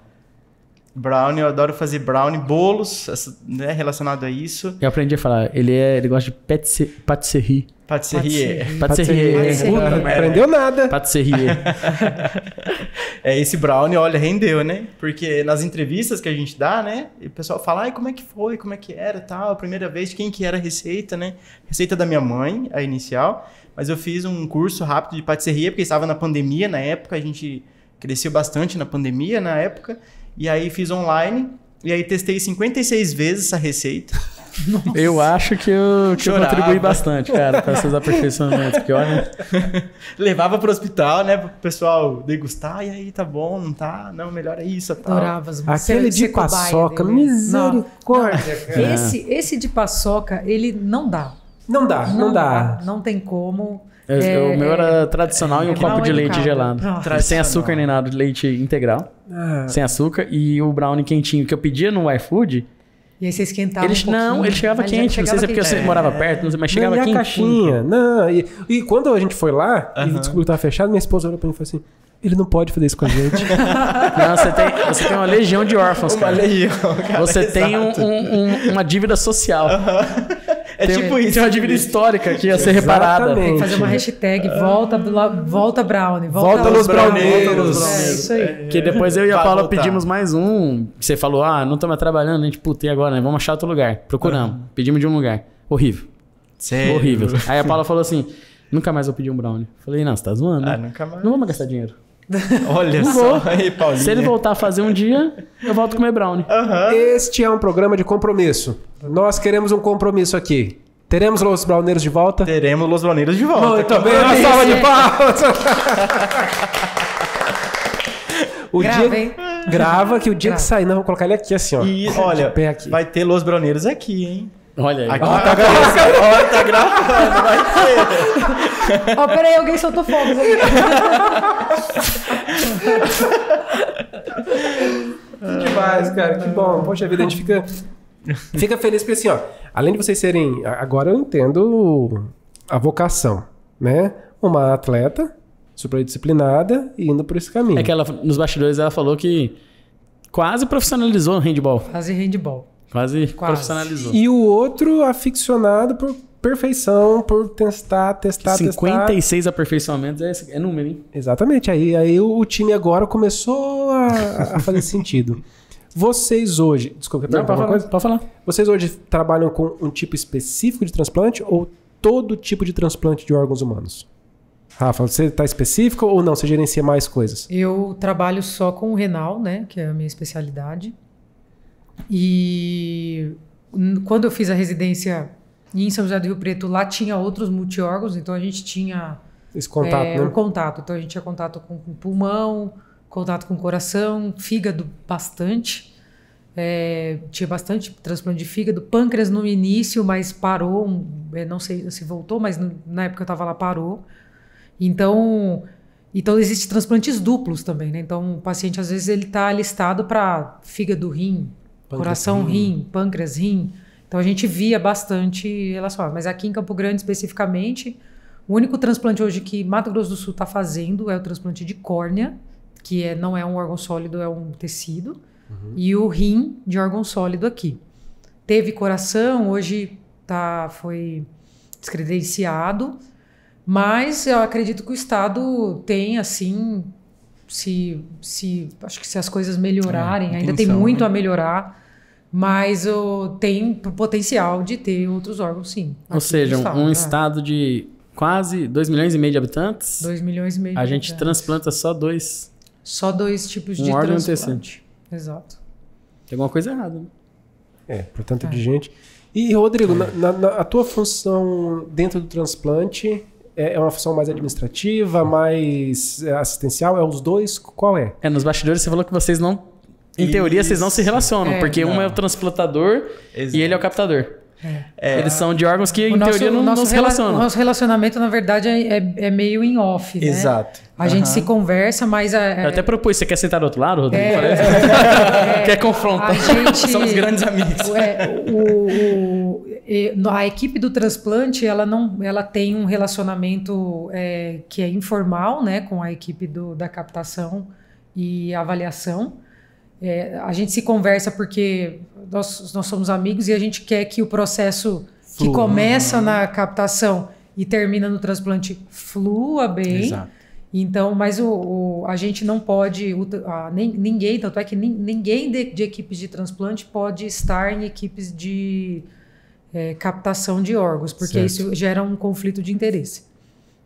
Brownie, eu adoro fazer brownie, bolos, né, relacionado a isso. Eu aprendi a falar. Ele gosta de patisserie. Patisserie. Aprendeu nada. Patisserie. Esse brownie, olha, rendeu, né? Porque nas entrevistas que a gente dá, né? O pessoal fala, ai, como é que foi, como é que era, tal, a primeira vez, quem que era a receita, né? Receita da minha mãe, a inicial. Mas eu fiz um curso rápido de patisserie, porque estava na pandemia na época, a gente cresceu bastante na pandemia na época. E aí fiz online, e aí testei 56 vezes essa receita. Nossa. Eu acho que eu contribuí bastante, cara, para esses aperfeiçoamentos. Porque, olha... Levava pro hospital, né, pro pessoal degustar, e aí, tá bom, não tá? Não, melhor é isso, tal. Adorava. Aquele de paçoca, misericórdia, cara. Esse de paçoca, ele não dá. Não dá. Não tem como... O meu era tradicional e um copo de leite gelado. Sem açúcar nem nada, de leite integral. Sem açúcar. E o brownie quentinho que eu pedia no iFood... E aí você esquentava ele chegava quente. Não sei se é porque você morava perto, mas chegava quente. Caixinha. Não, e quando a gente foi lá e descobriu que tava fechado, minha esposa olhou pra mim e falou assim... Ele não pode fazer isso com a gente. Não, você tem uma legião de órfãos, cara. Uma legião, cara. Você tem uma dívida social. Tipo isso. Tem uma dívida histórica que ia ser reparada. Tem que fazer uma hashtag volta Brownie. Volta Los Browneiros. Isso aí. Que depois eu e a Paula pedimos mais um. Você falou, não tô mais trabalhando, a gente, e agora, né? Vamos achar outro lugar. Procuramos. Pedimos de um lugar. Horrível. Sério? Horrível. Aí a Paula falou assim, nunca mais vou pedir um brownie. Falei, não, você tá zoando, né? Nunca mais. Não vamos gastar dinheiro. Olha só, aí, Paulinha. Se ele voltar a fazer um dia, eu volto a comer brownie. Este é um programa de compromisso. Nós queremos um compromisso aqui. Teremos Los Browneiros de volta? Teremos Los Browneiros de volta. Muito bem, uma salva de palmas. Grava que o dia que sair, não, vou colocar ele aqui assim, ó. E olha, pé aqui. Vai ter Los Browneiros aqui, hein? Olha aí. Aqui tá gravando, vai ter. Peraí, alguém soltou fogos aqui. Demais, cara, que bom. Poxa vida, a gente fica feliz porque assim, ó, além de vocês serem... Agora eu entendo a vocação, né? Uma atleta super disciplinada e indo por esse caminho. É que nos bastidores ela falou que quase profissionalizou o handball. Quase profissionalizou. E o outro aficionado por perfeição, por testar. 56 aperfeiçoamentos é número, hein? Exatamente. Aí o time agora começou a fazer sentido. Vocês hoje... Desculpa, pode falar. Vocês hoje trabalham com um tipo específico de transplante ou todo tipo de transplante de órgãos humanos? Rafa, você está específico ou não? Você gerencia mais coisas? Eu trabalho só com o renal, né? Que é a minha especialidade. E quando eu fiz a residência em São José do Rio Preto, lá tinha outros multiórgãos, então a gente tinha esse contato, né? Um contato. Então a gente tinha contato com pulmão, contato com coração, fígado bastante. Tinha bastante transplante de fígado, pâncreas no início, mas parou, não sei se voltou, mas na época eu estava lá, parou. Então existem transplantes duplos também, né? Então o paciente às vezes ele está listado para fígado, rim, coração, rim, pâncreas, rim. Então a gente via bastante relacionado. Mas aqui em Campo Grande especificamente, o único transplante hoje que Mato Grosso do Sul está fazendo é o transplante de córnea, que não é um órgão sólido, é um tecido. E o rim de órgão sólido aqui. Teve coração, hoje foi descredenciado, mas eu acredito que o Estado tem, assim, acho que se as coisas melhorarem, ainda tem muito a melhorar, mas tem potencial de ter outros órgãos, sim. Ou seja, um estado de quase 2,5 milhões de habitantes. 2,5 milhões de habitantes. A gente transplanta só dois tipos de órgão transplante. Exato. Tem alguma coisa errada, né? Por tanto de gente. E, Rodrigo, a tua função dentro do transplante é uma função mais administrativa, mais assistencial? É os dois? Qual é? Nos bastidores você falou que vocês não... Em teoria, vocês não se relacionam, porque um é o transplantador e ele é o captador. Eles são de órgãos que, em teoria, não se relacionam. O nosso relacionamento, na verdade, é meio em off, né? Exato. A gente se conversa, mas... Eu até propus, você quer sentar do outro lado, Rodrigo? Quer confrontar? Somos grandes amigos. A equipe do transplante, ela tem um relacionamento que é informal, né? Com a equipe da captação e avaliação. a gente se conversa porque nós somos amigos e a gente quer que o processo que começa na captação e termina no transplante flua bem. Exato. Então, mas a gente não pode, ninguém, tanto é que ninguém de equipes de transplante pode estar em equipes de captação de órgãos, porque isso gera um conflito de interesse.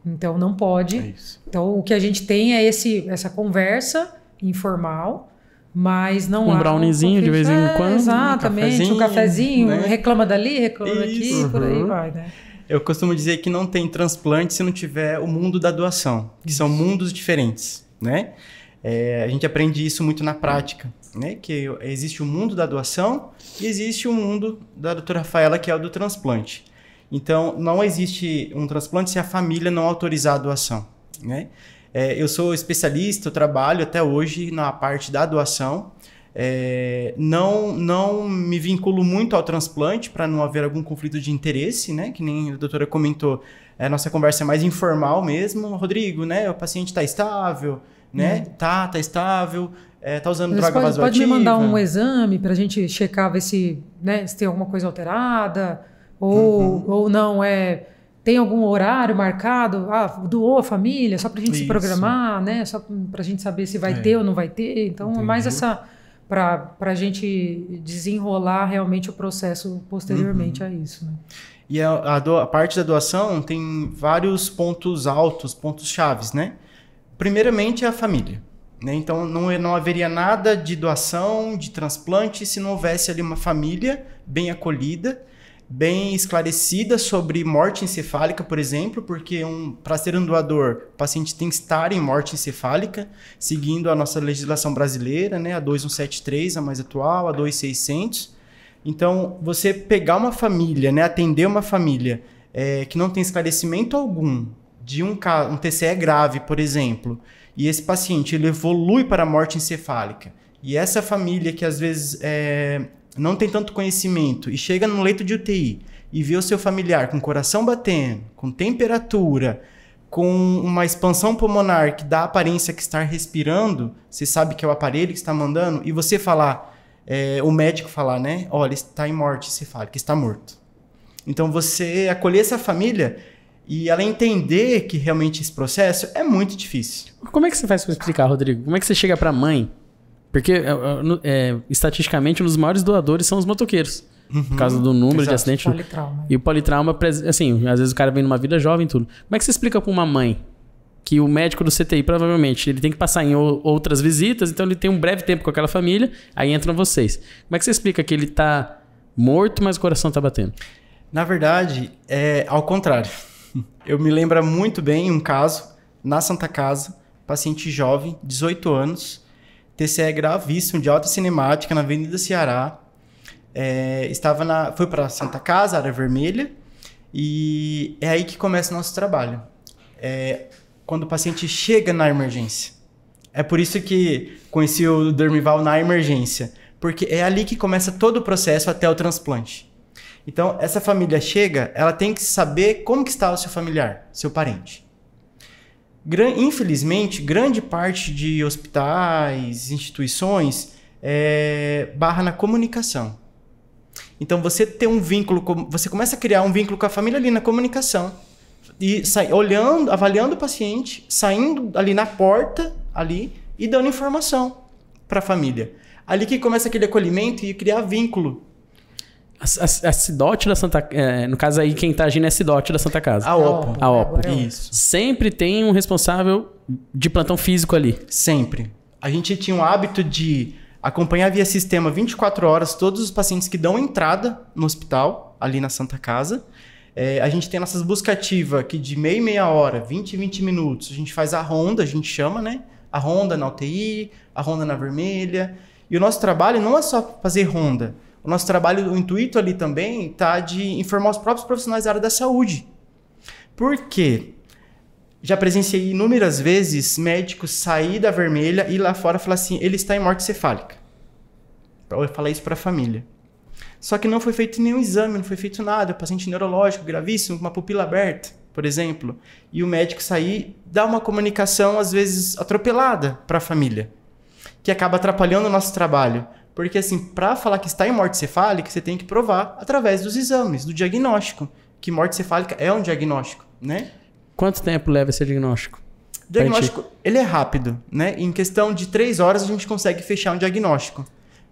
Então, não pode. É isso. Então, o que a gente tem é essa conversa informal, mas não há... Um browniezinho de vez em quando. Exatamente, um cafezinho, né? Reclama dali, reclama daqui, por aí vai, né? Eu costumo dizer que não tem transplante se não tiver o mundo da doação, que são mundos diferentes, né? A gente aprende isso muito na prática, né? Que existe o mundo da doação e existe o mundo da doutora Rafaela, que é o do transplante. Então, não existe um transplante se a família não autorizar a doação, né? Eu sou especialista, eu trabalho até hoje na parte da doação. Não me vinculo muito ao transplante para não haver algum conflito de interesse, né? Que nem a doutora comentou, a nossa conversa é mais informal mesmo. Rodrigo, né? O paciente está estável, né? Tá estável, tá usando droga vasoativa. Pode me mandar um exame para a gente checar, ver se tem alguma coisa alterada ou não tem algum horário marcado? Doou a família só para a gente se programar, né? Só para a gente saber se vai ter ou não vai ter. Então, é mais para a gente desenrolar realmente o processo posteriormente a isso. Né? E a parte da doação tem vários pontos altos, pontos chaves, né? Primeiramente é a família. Né? Então, não haveria nada de doação, de transplante, se não houvesse ali uma família bem acolhida, bem esclarecida sobre morte encefálica, por exemplo, porque para ser um doador, o paciente tem que estar em morte encefálica, seguindo a nossa legislação brasileira, né? A 2173, a mais atual, a 2600. Então, você pegar uma família, né? Atender uma família que não tem esclarecimento algum de um TCE grave, por exemplo, e esse paciente ele evolui para a morte encefálica, e essa família que às vezes não tem tanto conhecimento e chega no leito de UTI e vê o seu familiar com coração batendo, com temperatura, com uma expansão pulmonar que dá a aparência que está respirando, você sabe que é o aparelho que está mandando, e você falar, o médico falar, né? Olha, ele está em morte encefálica, está morto. Então você acolher essa família e ela entender que realmente esse processo é muito difícil. Como é que você faz para explicar, Rodrigo? Como é que você chega para a mãe? Porque, estatisticamente, um dos maiores doadores são os motoqueiros. Por causa do número de acidentes. Politrauma. E o politrauma, assim, às vezes o cara vem numa vida jovem e tudo. Como é que você explica para uma mãe que o médico do CTI, provavelmente, ele tem que passar em outras visitas, então ele tem um breve tempo com aquela família, aí entram vocês. Como é que você explica que ele tá morto, mas o coração tá batendo? Na verdade, é ao contrário. Eu me lembro muito bem um caso na Santa Casa, paciente jovem, 18 anos, TCE gravíssimo, de alta cinemática, na Avenida Ceará. Foi para Santa Casa, área vermelha, e é aí que começa o nosso trabalho. Quando o paciente chega na emergência. É por isso que conheci o Dermival na emergência, porque é ali que começa todo o processo até o transplante. Então, essa família chega, ela tem que saber como que está o seu familiar, seu parente. Infelizmente, grande parte de hospitais, instituições, barra na comunicação. Então, você tem um vínculo, você começa a criar um vínculo com a família ali na comunicação. E avaliando o paciente, saindo ali na porta ali, e dando informação para a família. Ali que começa aquele acolhimento e criar vínculo. A CIDOT da Santa Casa, no caso aí quem tá agindo é a CIDOT da Santa Casa. A OPA. A OPA. Isso. Sempre tem um responsável de plantão físico ali. Sempre. A gente tinha um hábito de acompanhar via sistema 24 horas todos os pacientes que dão entrada no hospital, ali na Santa Casa. A gente tem nossas buscas ativas que de meia hora, 20 minutos, a gente faz a ronda, a gente chama, né? A ronda na UTI, a ronda na vermelha. E o nosso trabalho não é só fazer ronda. O nosso trabalho, o intuito ali também está de informar os próprios profissionais da área da saúde. Por quê? Já presenciei inúmeras vezes médicos sair da vermelha e ir lá fora falar assim, ele está em morte cefálica. Eu falar isso para a família. Só que não foi feito nenhum exame, não foi feito nada. Paciente neurológico gravíssimo, com uma pupila aberta, por exemplo. E o médico sair, dá uma comunicação, às vezes, atropelada para a família. que acaba atrapalhando o nosso trabalho. Porque, assim, para falar que está em morte cefálica, você tem que provar através dos exames, do diagnóstico, que morte cefálica é um diagnóstico, né? Quanto tempo leva esse diagnóstico? O diagnóstico, ele é rápido, né? Em questão de 3 horas, a gente consegue fechar um diagnóstico.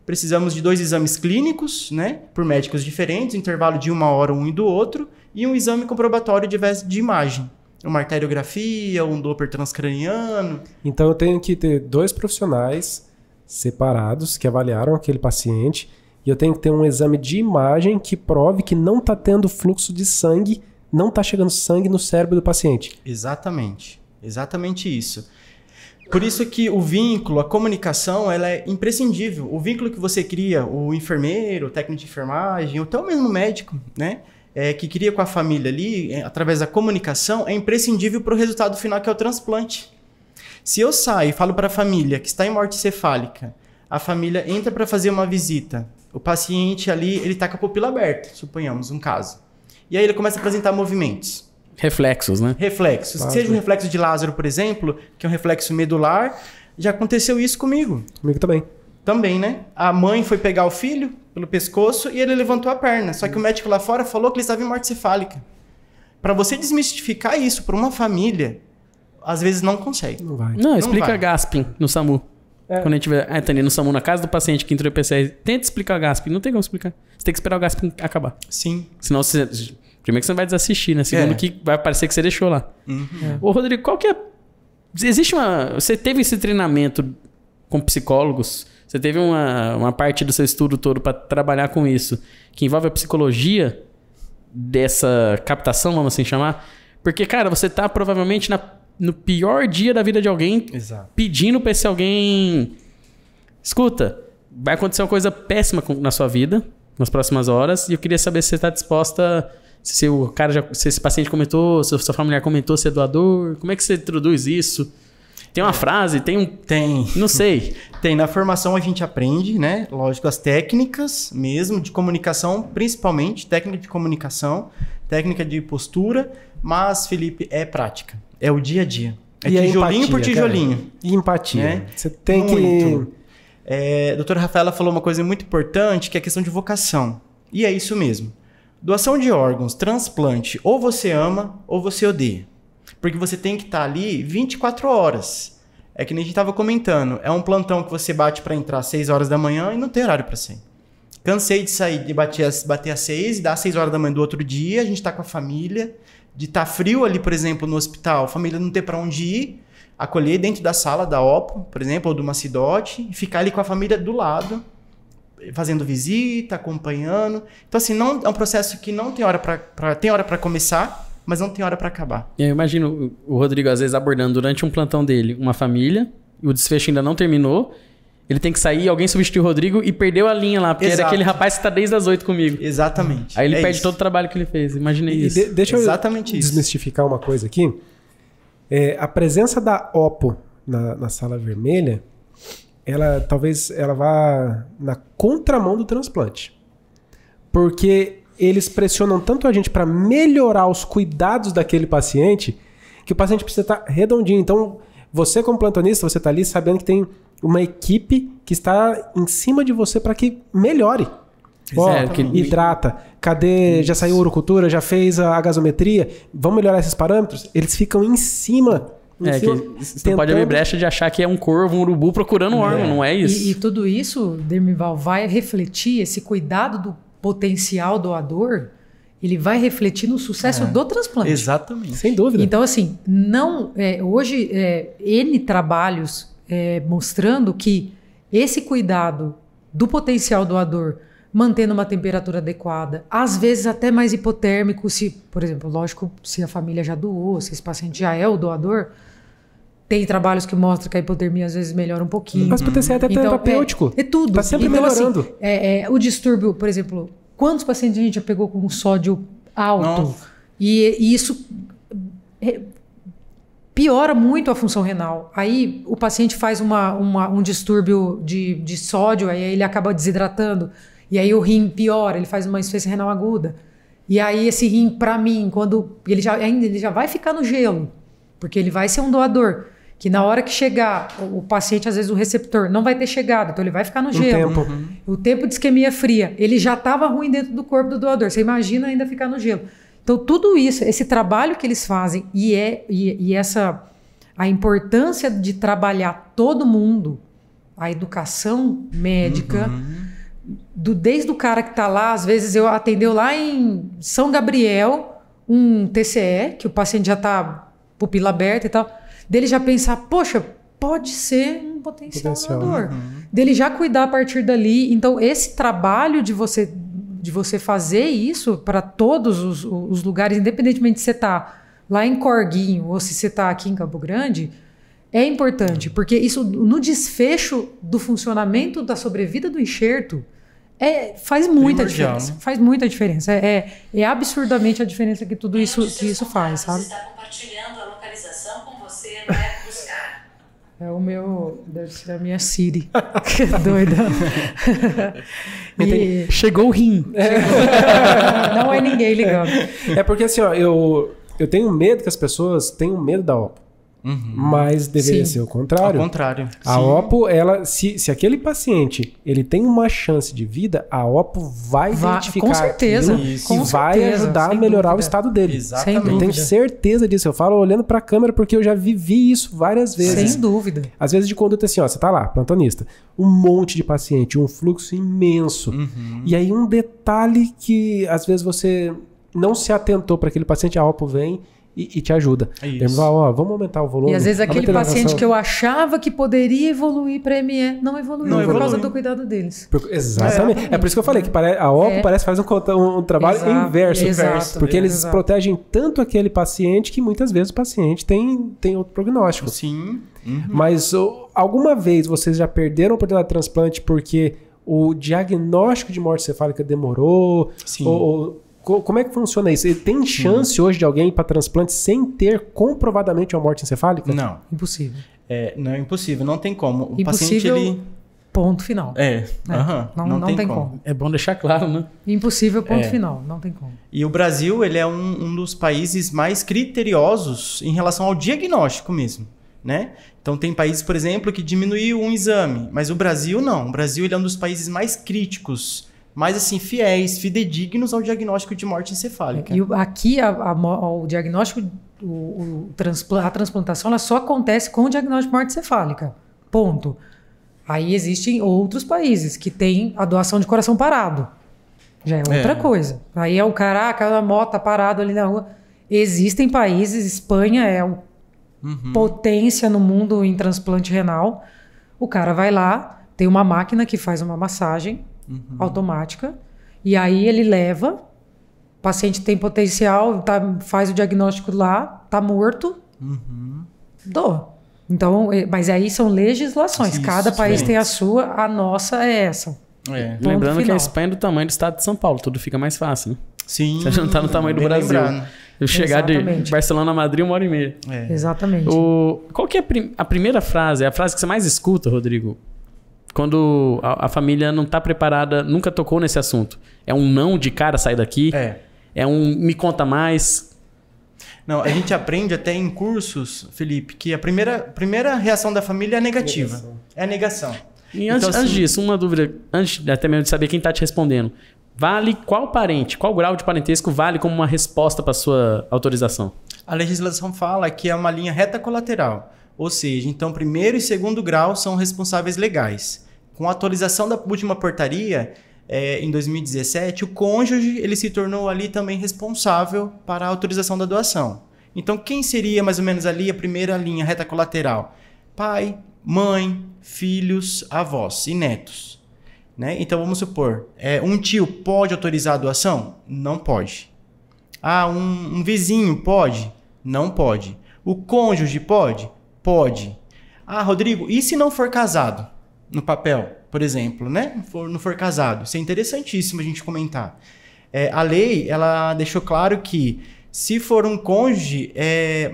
Precisamos de 2 exames clínicos, né? Por médicos diferentes, intervalo de 1 hora um e do outro, e um exame comprobatório de imagem. Uma arteriografia, um Doppler transcraniano. Então eu tenho que ter 2 profissionais separados que avaliaram aquele paciente e eu tenho que ter um exame de imagem que prove que não está tendo fluxo de sangue, não está chegando sangue no cérebro do paciente. Exatamente. Exatamente isso. Por isso que o vínculo, a comunicação, ela é imprescindível. O vínculo que você cria, o enfermeiro, o técnico de enfermagem, ou até o mesmo médico, né? Que cria com a família ali, através da comunicação, é imprescindível para o resultado final, que é o transplante. Se eu saio e falo para a família que está em morte cefálica, a família entra para fazer uma visita, o paciente ali, ele está com a pupila aberta, suponhamos, um caso. E aí ele começa a apresentar movimentos. Reflexos, né? Reflexos. Seja um reflexo de Lázaro, por exemplo, que é um reflexo medular. Já aconteceu isso comigo. Comigo também. Também, né? A mãe foi pegar o filho pelo pescoço e ele levantou a perna. Só que o médico lá fora falou que ele estava em morte cefálica. Para você desmistificar isso para uma família, às vezes não consegue. Não vai. Não, explica vai. Gasping no SAMU. Quando a gente tiver no SAMU, na casa do paciente que entrou em PCR, tenta explicar o Gasping. Não tem como explicar. Você tem que esperar o Gasping acabar. Sim. Senão você... Primeiro que você não vai desassistir, né? Segundo que vai parecer que você deixou lá. Ô, Rodrigo, qual que é... Existe uma... Você teve esse treinamento com psicólogos? Você teve uma parte do seu estudo todo para trabalhar com isso, que envolve a psicologia dessa captação, vamos assim chamar? Porque, cara, você tá provavelmente no pior dia da vida de alguém, pedindo pra esse alguém... Escuta, vai acontecer uma coisa péssima na sua vida, nas próximas horas, e eu queria saber se você tá disposta... Se esse paciente comentou, se a sua familiar comentou, se é doador, como é que você introduz isso? Tem uma frase, tem. Não sei. Tem. Na formação a gente aprende, né? Lógico, as técnicas mesmo de comunicação, principalmente técnica de comunicação, técnica de postura, mas, Felipe, é prática. É o dia a dia. É e tijolinho empatia, por tijolinho. Cara. E empatia. Né? Você tem muito. A doutora Rafaela falou uma coisa muito importante, que é a questão de vocação. E é isso mesmo. Doação de órgãos, transplante, ou você ama ou você odeia. Porque você tem que estar ali 24 horas. É que nem a gente estava comentando. É um plantão que você bate para entrar às 6 horas da manhã e não tem horário para sair. Cansei de sair, de bater às 6 e dar às 6 horas da manhã do outro dia. A gente está com a família. De estar frio ali, por exemplo, no hospital. A família não ter para onde ir. Acolher dentro da sala da OPO, por exemplo, ou do Macidote. E ficar ali com a família do lado. Fazendo visita, acompanhando. Então, assim, não, é um processo que não tem hora para começar, mas não tem hora para acabar. Eu imagino o Rodrigo, às vezes, abordando durante um plantão dele uma família, e o desfecho ainda não terminou, ele tem que sair, alguém substitui o Rodrigo e perdeu a linha lá, porque era aquele rapaz que está desde as 8 comigo. Exatamente. Aí ele perde todo o trabalho que ele fez, imaginei isso. Deixa eu desmistificar uma coisa aqui. A presença da OPO na sala vermelha, talvez ela vá na contramão do transplante. Porque eles pressionam tanto a gente para melhorar os cuidados daquele paciente, que o paciente precisa estar redondinho. Então, você como plantonista, você está ali sabendo que tem uma equipe que está em cima de você para que melhore. Hidrata. Cadê? Já saiu a urocultura? Já fez a gasometria? Vamos melhorar esses parâmetros? Eles ficam em cima. Você pode abrir brecha de achar que é um corvo, um urubu procurando um órgão, não é isso? E tudo isso, Dermival, vai refletir esse cuidado do potencial doador, ele vai refletir no sucesso do transplante. Exatamente. Sem dúvida. Então, assim, hoje, N trabalhos mostrando que esse cuidado do potencial doador, mantendo uma temperatura adequada, às vezes até mais hipotérmico, se, por exemplo, lógico, se a família já doou, se esse paciente já é o doador, tem trabalhos que mostram que a hipotermia às vezes melhora um pouquinho. Mas potencial até terapêutico. É tudo. Tá sempre melhorando. Assim, o distúrbio, por exemplo, quantos pacientes a gente já pegou com sódio alto? E isso piora muito a função renal. Aí o paciente faz um distúrbio de sódio, aí ele acaba desidratando. E aí o rim piora, ele faz uma insuficiência renal aguda. E aí esse rim, para mim, quando ele já vai ficar no gelo, porque ele vai ser um doador. que na hora que chegar, o paciente, às vezes o receptor não vai ter chegado, então ele vai ficar no gelo. tempo. O tempo de isquemia fria, ele já estava ruim dentro do corpo do doador. Você imagina ainda ficar no gelo. Então tudo isso, esse trabalho que eles fazem e a importância de trabalhar todo mundo, a educação médica, desde o cara que está lá, às vezes eu atendeu lá em São Gabriel, um TCE, que o paciente já está pupila aberta e tal, dele já pensar, poxa, pode ser um potencial doador. Dele já cuidar a partir dali. Então, esse trabalho de você fazer isso para todos os lugares, independentemente de você estar lá em Corguinho ou se você está aqui em Campo Grande, é importante, porque isso, no desfecho do funcionamento da sobrevida do enxerto, faz muita diferença. Faz muita diferença. É absurdamente a diferença que tudo isso faz, sabe? Você está compartilhando a localização com você, não é buscar. É o meu... Deve ser a minha Siri. Que doida. Chegou o rim. Não é ninguém ligando. É porque assim, ó, eu tenho medo que as pessoas tenham medo da OPO. Mas deveria ser o contrário. Ao contrário. A OPO, ela, se aquele paciente ele tem uma chance de vida, a OPO vai identificar com certeza, aquilo e vai ajudar a melhorar o estado dele. Exatamente. Eu tenho certeza disso. Eu falo olhando para a câmera porque eu já vivi isso várias vezes. Sem dúvida. Às vezes de conduta assim, ó, você tá lá, plantonista, um monte de paciente, um fluxo imenso. E aí um detalhe que às vezes você não se atentou para aquele paciente, a OPO vem e te ajuda. Ele fala, ó, vamos aumentar o volume. E às vezes aquele paciente que eu achava que poderia evoluir para ME, não evoluiu por causa do cuidado deles. Exatamente. É por isso que eu falei que a OPO parece que faz um trabalho inverso. Porque eles protegem tanto aquele paciente que muitas vezes o paciente tem outro prognóstico. Sim. Mas alguma vez vocês já perderam a oportunidade de transplante porque o diagnóstico de morte cefálica demorou? Sim. Como é que funciona isso? Tem chance hoje de alguém ir para transplante sem ter comprovadamente uma morte encefálica? Não. Impossível. Não é impossível, não tem como. O Impossível, paciente, ele... ponto final. Não tem como. É bom deixar claro, né? Impossível, ponto final. Não tem como. E o Brasil, ele é um dos países mais criteriosos em relação ao diagnóstico mesmo, né? Então tem países, por exemplo, que diminuiu um exame, mas o Brasil não. O Brasil, ele é um dos países mais críticos, mais assim, fiéis, fidedignos ao diagnóstico de morte encefálica. E aqui o diagnóstico, a transplantação, ela só acontece com o diagnóstico de morte cefálica. Ponto. Aí existem outros países que têm a doação de coração parado. Já é outra coisa. Aí é o cara, aquela moto tá parado ali na rua. Existem países, Espanha é potência no mundo em transplante renal. O cara vai lá, tem uma máquina que faz uma massagem automática, e aí ele leva, o paciente tem potencial, faz o diagnóstico lá, tá morto, doa. Então, mas aí são legislações, cada país tem a sua, a nossa é essa. Lembrando que a Espanha é do tamanho do estado de São Paulo, tudo fica mais fácil, né? Sim. Você já não tá no tamanho do Brasil. Eu chegar de Barcelona a Madrid 1h30. Exatamente. Qual que é a primeira frase, a frase que você mais escuta, Rodrigo? Quando a família não está preparada, nunca tocou nesse assunto. É um não de cara, sai daqui? É um me conta mais? Não, a gente aprende até em cursos, Felipe, que a primeira reação da família é negativa. É a negação. E antes disso, uma dúvida, antes até mesmo de saber quem está te respondendo. Vale qual parente, qual grau de parentesco vale como uma resposta para sua autorização? A legislação fala que é uma linha reta colateral. Ou seja, então, primeiro e segundo grau são responsáveis legais. Com a atualização da última portaria, em 2017, o cônjuge ele se tornou ali também responsável para a autorização da doação. Então, quem seria mais ou menos ali a primeira linha reta colateral? Pai, mãe, filhos, avós e netos. Né? Então, vamos supor, um tio pode autorizar a doação? Não pode. Um vizinho pode? Não pode. O cônjuge pode? Pode. Rodrigo, e se não for casado? No papel, por exemplo, né? Não for casado. Isso é interessantíssimo a gente comentar. A lei, ela deixou claro que se for um cônjuge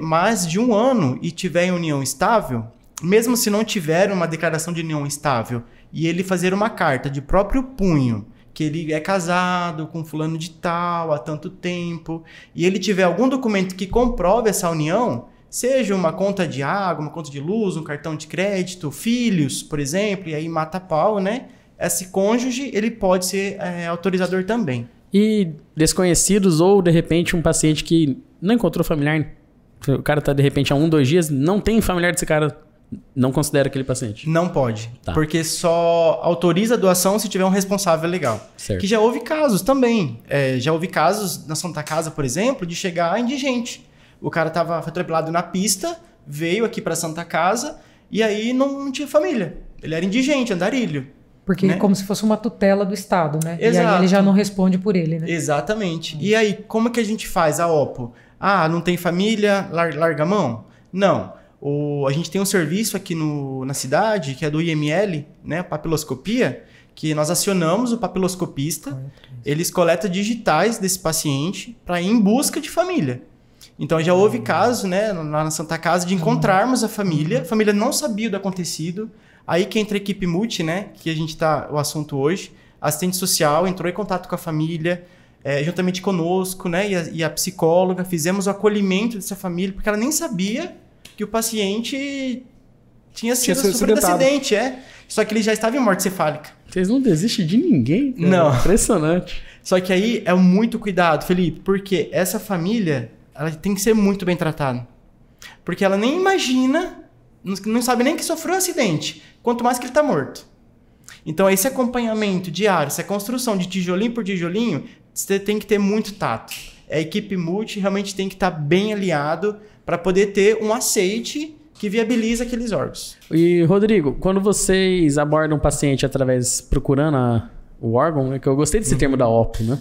mais de 1 ano e tiver em união estável, mesmo se não tiver uma declaração de união estável, e ele fazer uma carta de próprio punho, que ele é casado com fulano de tal há tanto tempo, e ele tiver algum documento que comprove essa união, Seja uma conta de água, uma conta de luz, um cartão de crédito, filhos, por exemplo, e aí mata pau, né? Esse cônjuge, ele pode ser autorizador também. E desconhecidos ou, de repente, um paciente que não encontrou familiar, o cara tá, de repente, há 1, 2 dias, não tem familiar desse cara, não considera aquele paciente? Não pode, Tá. porque só autoriza a doação se tiver um responsável legal. Certo. Que já houve casos também. Já houve casos na Santa Casa, por exemplo, de chegar indigente. O cara foi atropelado na pista, veio aqui para Santa Casa e aí não tinha família. Ele era indigente, andarilho. Porque né? como se fosse uma tutela do Estado, né? E Exato. aí ele já não responde por ele, né? Exatamente. E aí, como que a gente faz a OPO? Não tem família, larga a mão? Não. A gente tem um serviço aqui na cidade, que é do IML, né? Papiloscopia, que nós acionamos o papiloscopista, eles coletam digitais desse paciente para ir em busca de família. Então já houve caso, né, lá na Santa Casa, de encontrarmos a família não sabia do acontecido. Aí que entra a equipe multi, né, que a gente tá o assunto hoje, assistente social entrou em contato com a família, juntamente conosco, né, e a psicóloga, fizemos o acolhimento dessa família, porque ela nem sabia que o paciente tinha sofrido acidente, Só que ele já estava em morte cefálica. Vocês não desistem de ninguém, cara. Não. Impressionante. Só que aí é muito cuidado, Felipe, porque essa família, ela tem que ser muito bem tratada. Porque ela nem imagina, não sabe nem que sofreu um acidente, quanto mais que ele está morto. Então, esse acompanhamento diário, essa construção de tijolinho por tijolinho, você tem que ter muito tato. A equipe multi realmente tem que estar bem aliado para poder ter um aceite que viabiliza aqueles órgãos. E, Rodrigo, quando vocês abordam um paciente procurando o órgão, é que eu gostei desse termo da OPO, né?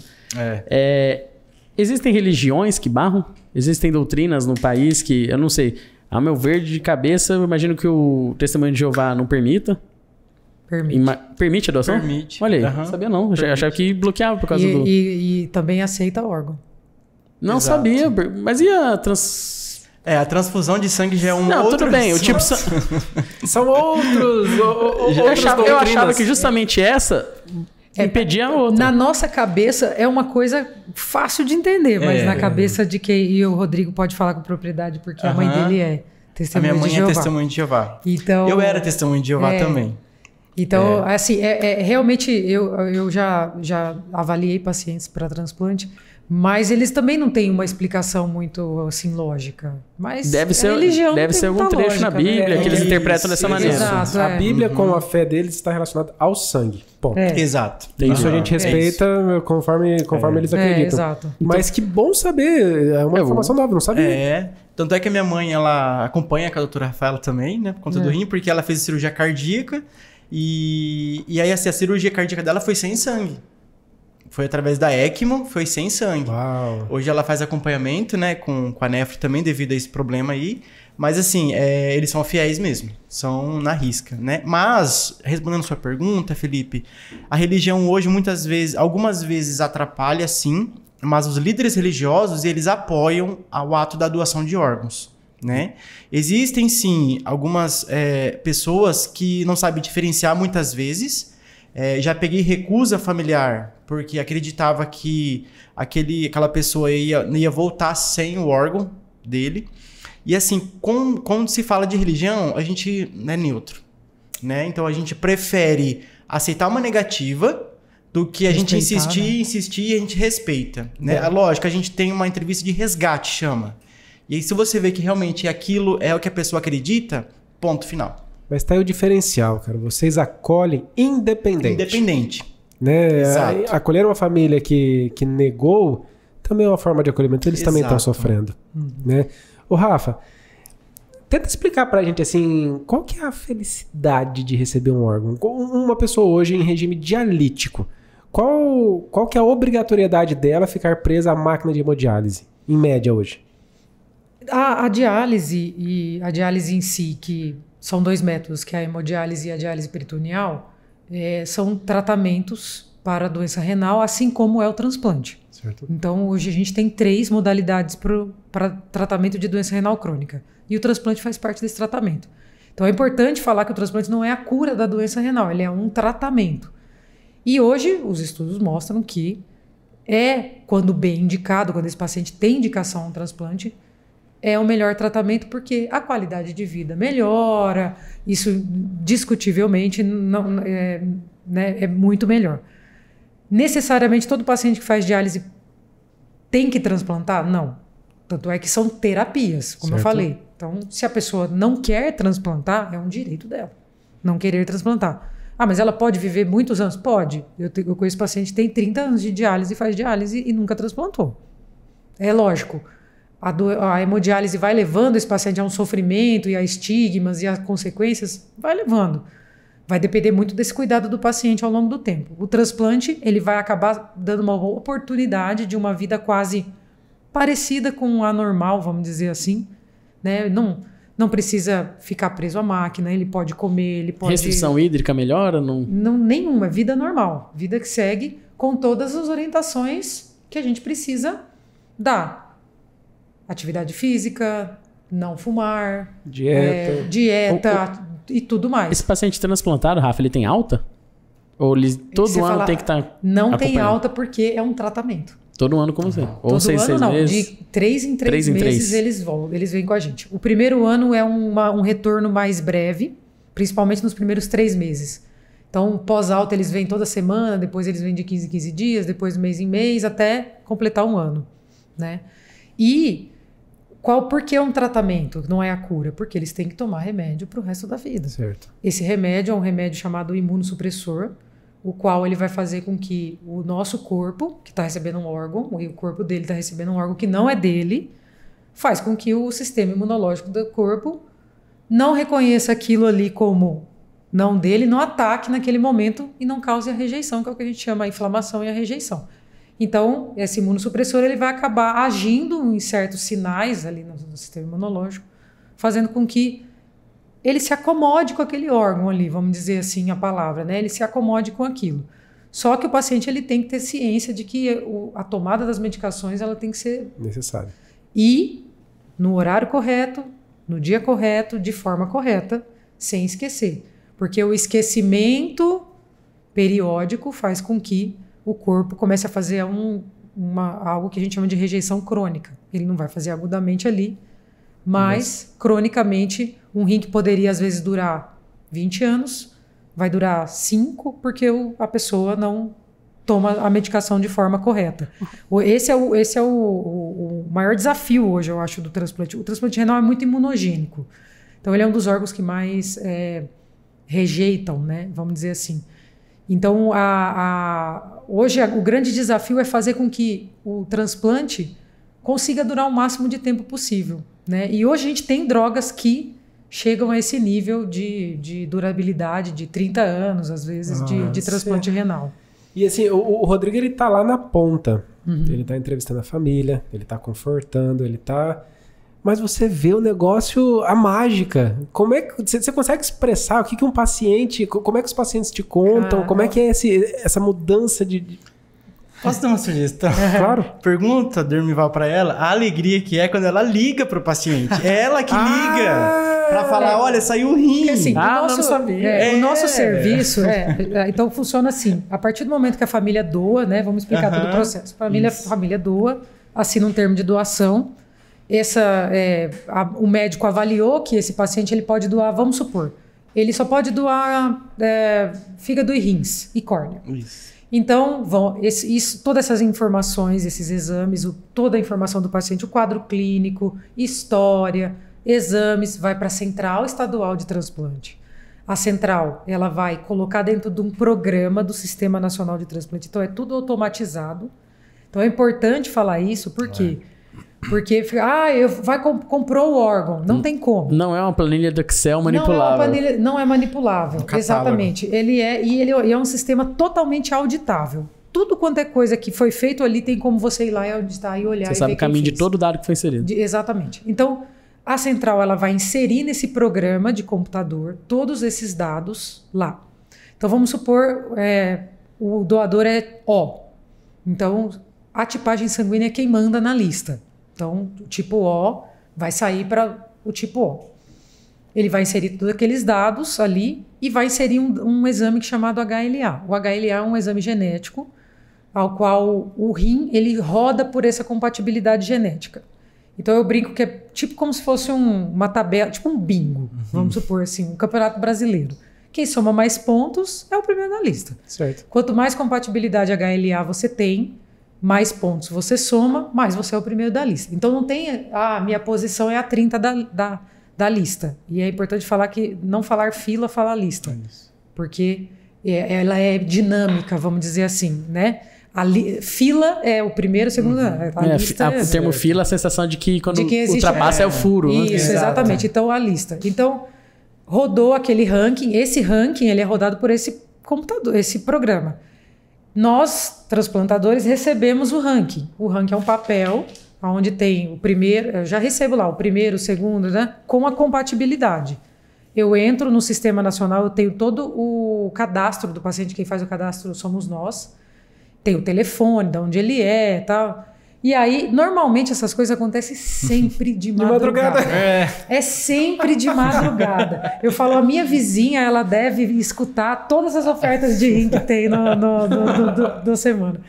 Existem religiões que barram? Existem doutrinas no país que, eu não sei, a meu ver, de cabeça, eu imagino que o Testemunho de Jeová não permita. Permite. Permite a doação? Permite. Olha aí, Uhum. Sabia não. Achava que bloqueava por causa do... E também aceita órgão. Não Exato. sabia, mas e a A transfusão de sangue já é um Não, outro... tudo bem, o tipo... São outros Eu achava doutrinas. que justamente essa impedia a outra. Na nossa cabeça é uma coisa fácil de entender, mas na cabeça de quem... E o Rodrigo pode falar com propriedade, porque a mãe dele é A testemunha minha mãe de Jeová. é testemunha de Jeová. Então, Eu era testemunha de Jeová também. Então, assim, realmente eu já avaliei pacientes para transplante, mas eles também não têm uma explicação muito, assim, lógica. Mas Deve ser tem algum muita trecho lógica, na Bíblia né? que eles interpretam dessa maneira. Exato, A Bíblia com a fé deles está relacionada ao sangue. Ponto. Exato. Isso a gente respeita conforme eles acreditam. Exato. Mas que bom saber. É uma informação nova, não sabia. Tanto é que a minha mãe, ela acompanha com a doutora Rafaela também, né? Por conta do rim, porque ela fez cirurgia cardíaca. E aí, assim, a cirurgia cardíaca dela foi sem sangue. Foi através da ECMO, foi sem sangue. Uau. Hoje ela faz acompanhamento, né, com a nefro também, devido a esse problema aí. Mas, assim, eles são fiéis mesmo. São na risca, né? Mas, respondendo sua pergunta, Felipe, a religião hoje, algumas vezes atrapalha, sim. Mas os líderes religiosos, eles apoiam o ato da doação de órgãos, né? Existem, sim, algumas pessoas que não sabem diferenciar muitas vezes. Já peguei recusa familiar porque acreditava que aquela pessoa ia voltar sem o órgão dele. E assim, quando se fala de religião, a gente não é neutro, né? Então a gente prefere aceitar uma negativa do que a gente insistir e a gente respeita, né? Lógico, a gente tem uma entrevista de resgate, chama. E aí, se você vê que realmente aquilo é o que a pessoa acredita, ponto final. Mas tá aí o diferencial, cara. Vocês acolhem independente. Né? Exato. Acolher uma família que negou também é uma forma de acolhimento. Eles também estão sofrendo. Né? Ô, Rafa, tenta explicar pra gente assim, qual que é a felicidade de receber um órgão? Uma pessoa hoje em regime dialítico, qual que é a obrigatoriedade dela ficar presa à máquina de hemodiálise, em média hoje? A diálise e a diálise em si, que são 2 métodos, que é a hemodiálise e a diálise peritoneal, são tratamentos para a doença renal, assim como é o transplante. Certo. Então, hoje a gente tem 3 modalidades para tratamento de doença renal crônica. E o transplante faz parte desse tratamento. Então, é importante falar que o transplante não é a cura da doença renal, ele é um tratamento. E hoje, os estudos mostram que quando bem indicado, quando esse paciente tem indicação a um transplante, é o melhor tratamento porque a qualidade de vida melhora, isso discutivelmente não, é muito melhor. Necessariamente todo paciente que faz diálise tem que transplantar? Não. Tanto é que são terapias, como eu falei. Então, se a pessoa não quer transplantar, é um direito dela não querer transplantar. Ah, mas ela pode viver muitos anos? Pode. Eu conheço paciente que tem 30 anos de diálise, faz diálise e nunca transplantou. É lógico. A hemodiálise vai levando esse paciente a um sofrimento e a estigmas e a consequências, vai levando. Vai depender muito desse cuidado do paciente ao longo do tempo. O transplante, ele vai acabar dando uma oportunidade de uma vida quase parecida com a normal, vamos dizer assim, né? Não precisa ficar preso à máquina, ele pode comer, ele pode... Restrição hídrica melhora? Não, nenhuma, vida normal. Vida que segue com todas as orientações que a gente precisa dar. Atividade física, não fumar, dieta e tudo mais. Esse paciente transplantado, Rafa, ele tem alta? Ou ele todo ano tem que estar Não tem alta porque é um tratamento. Todo ano com você? Ou todo 6 ano não, meses? de 3 em 3 meses eles vêm com a gente. O primeiro ano é um retorno mais breve, principalmente nos primeiros 3 meses. Então, pós-alta eles vêm toda semana, depois eles vêm de 15 em 15 dias, depois mês em mês, até completar um ano, né? E por que é um tratamento, não é a cura? Porque eles têm que tomar remédio para o resto da vida. Certo. Esse remédio é um remédio chamado imunossupressor, o qual ele vai fazer com que o nosso corpo, que está recebendo um órgão, e o corpo dele está recebendo um órgão que não é dele, faz com que o sistema imunológico do corpo não reconheça aquilo ali como não dele, não ataque naquele momento e não cause a rejeição, que é o que a gente chama a inflamação e a rejeição. Então, esse imunossupressor ele vai acabar agindo em certos sinais ali no sistema imunológico, fazendo com que ele se acomode com aquele órgão ali, vamos dizer assim a palavra, né? Ele se acomode com aquilo. Só que o paciente ele tem que ter ciência de que a tomada das medicações ela tem que ser necessária. E no horário correto, no dia correto, de forma correta, sem esquecer. Porque o esquecimento periódico faz com que o corpo comece a fazer algo que a gente chama de rejeição crônica. Ele não vai fazer agudamente ali, mas cronicamente, um rim que poderia às vezes durar 20 anos, vai durar 5, porque a pessoa não toma a medicação de forma correta. Esse é o maior desafio hoje, eu acho, do transplante. O transplante renal é muito imunogênico. Então, ele é um dos órgãos que mais rejeitam, né? Vamos dizer assim. Então, hoje, o grande desafio é fazer com que o transplante consiga durar o máximo de tempo possível, né? E hoje a gente tem drogas que chegam a esse nível de durabilidade de 30 anos, às vezes, de transplante renal. E assim, o Rodrigo, ele tá lá na ponta. Ele tá entrevistando a família, ele tá confortando, ele tá... Mas você vê o negócio, a mágica. Como é que você consegue expressar o que um paciente... Como é que os pacientes te contam? Como é que é essa mudança de... Posso dar uma sugestão? Claro. Pergunta, Dormival, pra ela a alegria que é quando ela liga pro paciente. É ela que liga pra falar, olha, saiu o rim. Assim, não sabia. O nosso serviço, então funciona assim. A partir do momento que a família doa, né? Vamos explicar todo o processo. A família doa, assina um termo de doação. O médico avaliou que esse paciente ele pode doar, vamos supor, ele só pode doar fígado e rins e córnea. Isso. Então, todas essas informações, esses exames, toda a informação do paciente, o quadro clínico, história, exames, vai para a Central Estadual de Transplante. A Central, ela vai colocar dentro de um programa do Sistema Nacional de Transplante. Então, é tudo automatizado. Então, é importante falar isso, por quê? Porque, comprou o órgão. Não tem como. Não é uma planilha do Excel manipulável. Não é manipulável. Exatamente. Ele é um sistema totalmente auditável. Tudo quanto é coisa que foi feito ali, tem como você ir lá e auditar e olhar. Você sabe o caminho de todo dado que foi inserido. Exatamente. Então, a central ela vai inserir nesse programa de computador todos esses dados lá. Então, vamos supor, o doador é O. Então, a tipagem sanguínea é quem manda na lista. Então, o tipo O vai sair para o tipo O. Ele vai inserir todos aqueles dados ali e vai inserir um exame chamado HLA. O HLA é um exame genético, ao qual o rim ele roda por essa compatibilidade genética. Então eu brinco que é tipo como se fosse uma tabela, tipo um bingo, vamos supor assim, um campeonato brasileiro. Quem soma mais pontos é o primeiro da lista. Certo. Quanto mais compatibilidade HLA você tem, mais pontos você soma, mais você é o primeiro da lista. Então não tem, minha posição é a 30 da lista. E é importante falar que não falar fila, falar lista. Porque ela é dinâmica, vamos dizer assim, né? Fila é o primeiro, o segundo. O termo fila, a sensação de que quando ultrapassa é o furo. Isso, exatamente. Então, a lista. Então, rodou aquele ranking. Esse ranking ele é rodado por esse computador, esse programa. Nós, transplantadores, recebemos o ranking. O ranking é um papel onde tem o primeiro, eu já recebo lá o primeiro, o segundo, né? Com a compatibilidade. Eu entro no Sistema Nacional, eu tenho todo o cadastro do paciente, quem faz o cadastro somos nós. Tem o telefone, de onde ele é e tal. E aí, normalmente, essas coisas acontecem sempre de madrugada. É sempre de madrugada. Eu falo, a minha vizinha, ela deve escutar todas as ofertas de rim que tem da semana.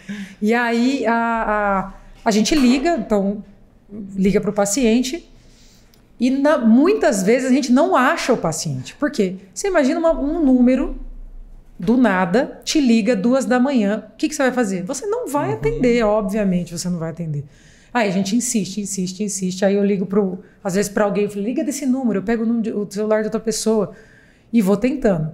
E aí, a gente liga, então, liga para o paciente. E muitas vezes a gente não acha o paciente. Por quê? Você imagina um número... do nada, te liga 2 da manhã. O que você vai fazer? Você não vai atender, obviamente, você não vai atender. Aí a gente insiste. Aí eu ligo, às vezes, para alguém, eu falo, liga desse número, eu pego o celular de outra pessoa e vou tentando.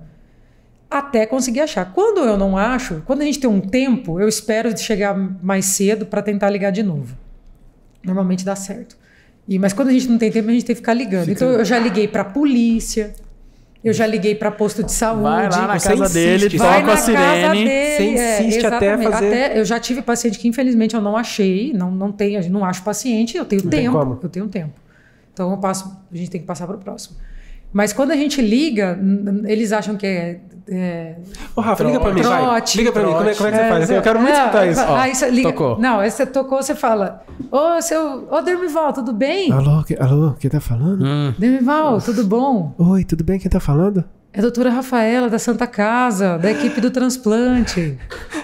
Até conseguir achar. Quando eu não acho, quando a gente tem um tempo, eu espero chegar mais cedo para tentar ligar de novo. Normalmente dá certo. Mas quando a gente não tem tempo, a gente tem que ficar ligando. Então eu já liguei para a polícia. Eu já liguei para posto de saúde. Vai lá na casa dele, toca a sirene. Você insiste até fazer... eu já tive paciente que, infelizmente, eu não achei. Não acho paciente. Eu tenho tempo. Eu tenho tempo. Então, a gente tem que passar para o próximo. Mas quando a gente liga, eles acham que é... Rafa, liga para mim, vai. Liga para mim, como é que você faz? Eu quero muito escutar isso. Aí você liga. Tocou. Não, aí você tocou, você fala... Ô, Dermival, tudo bem? Alô, quem tá falando? Dermival, tudo bom? Oi, tudo bem? Quem tá falando? É a doutora Rafaela, da Santa Casa, da equipe do transplante.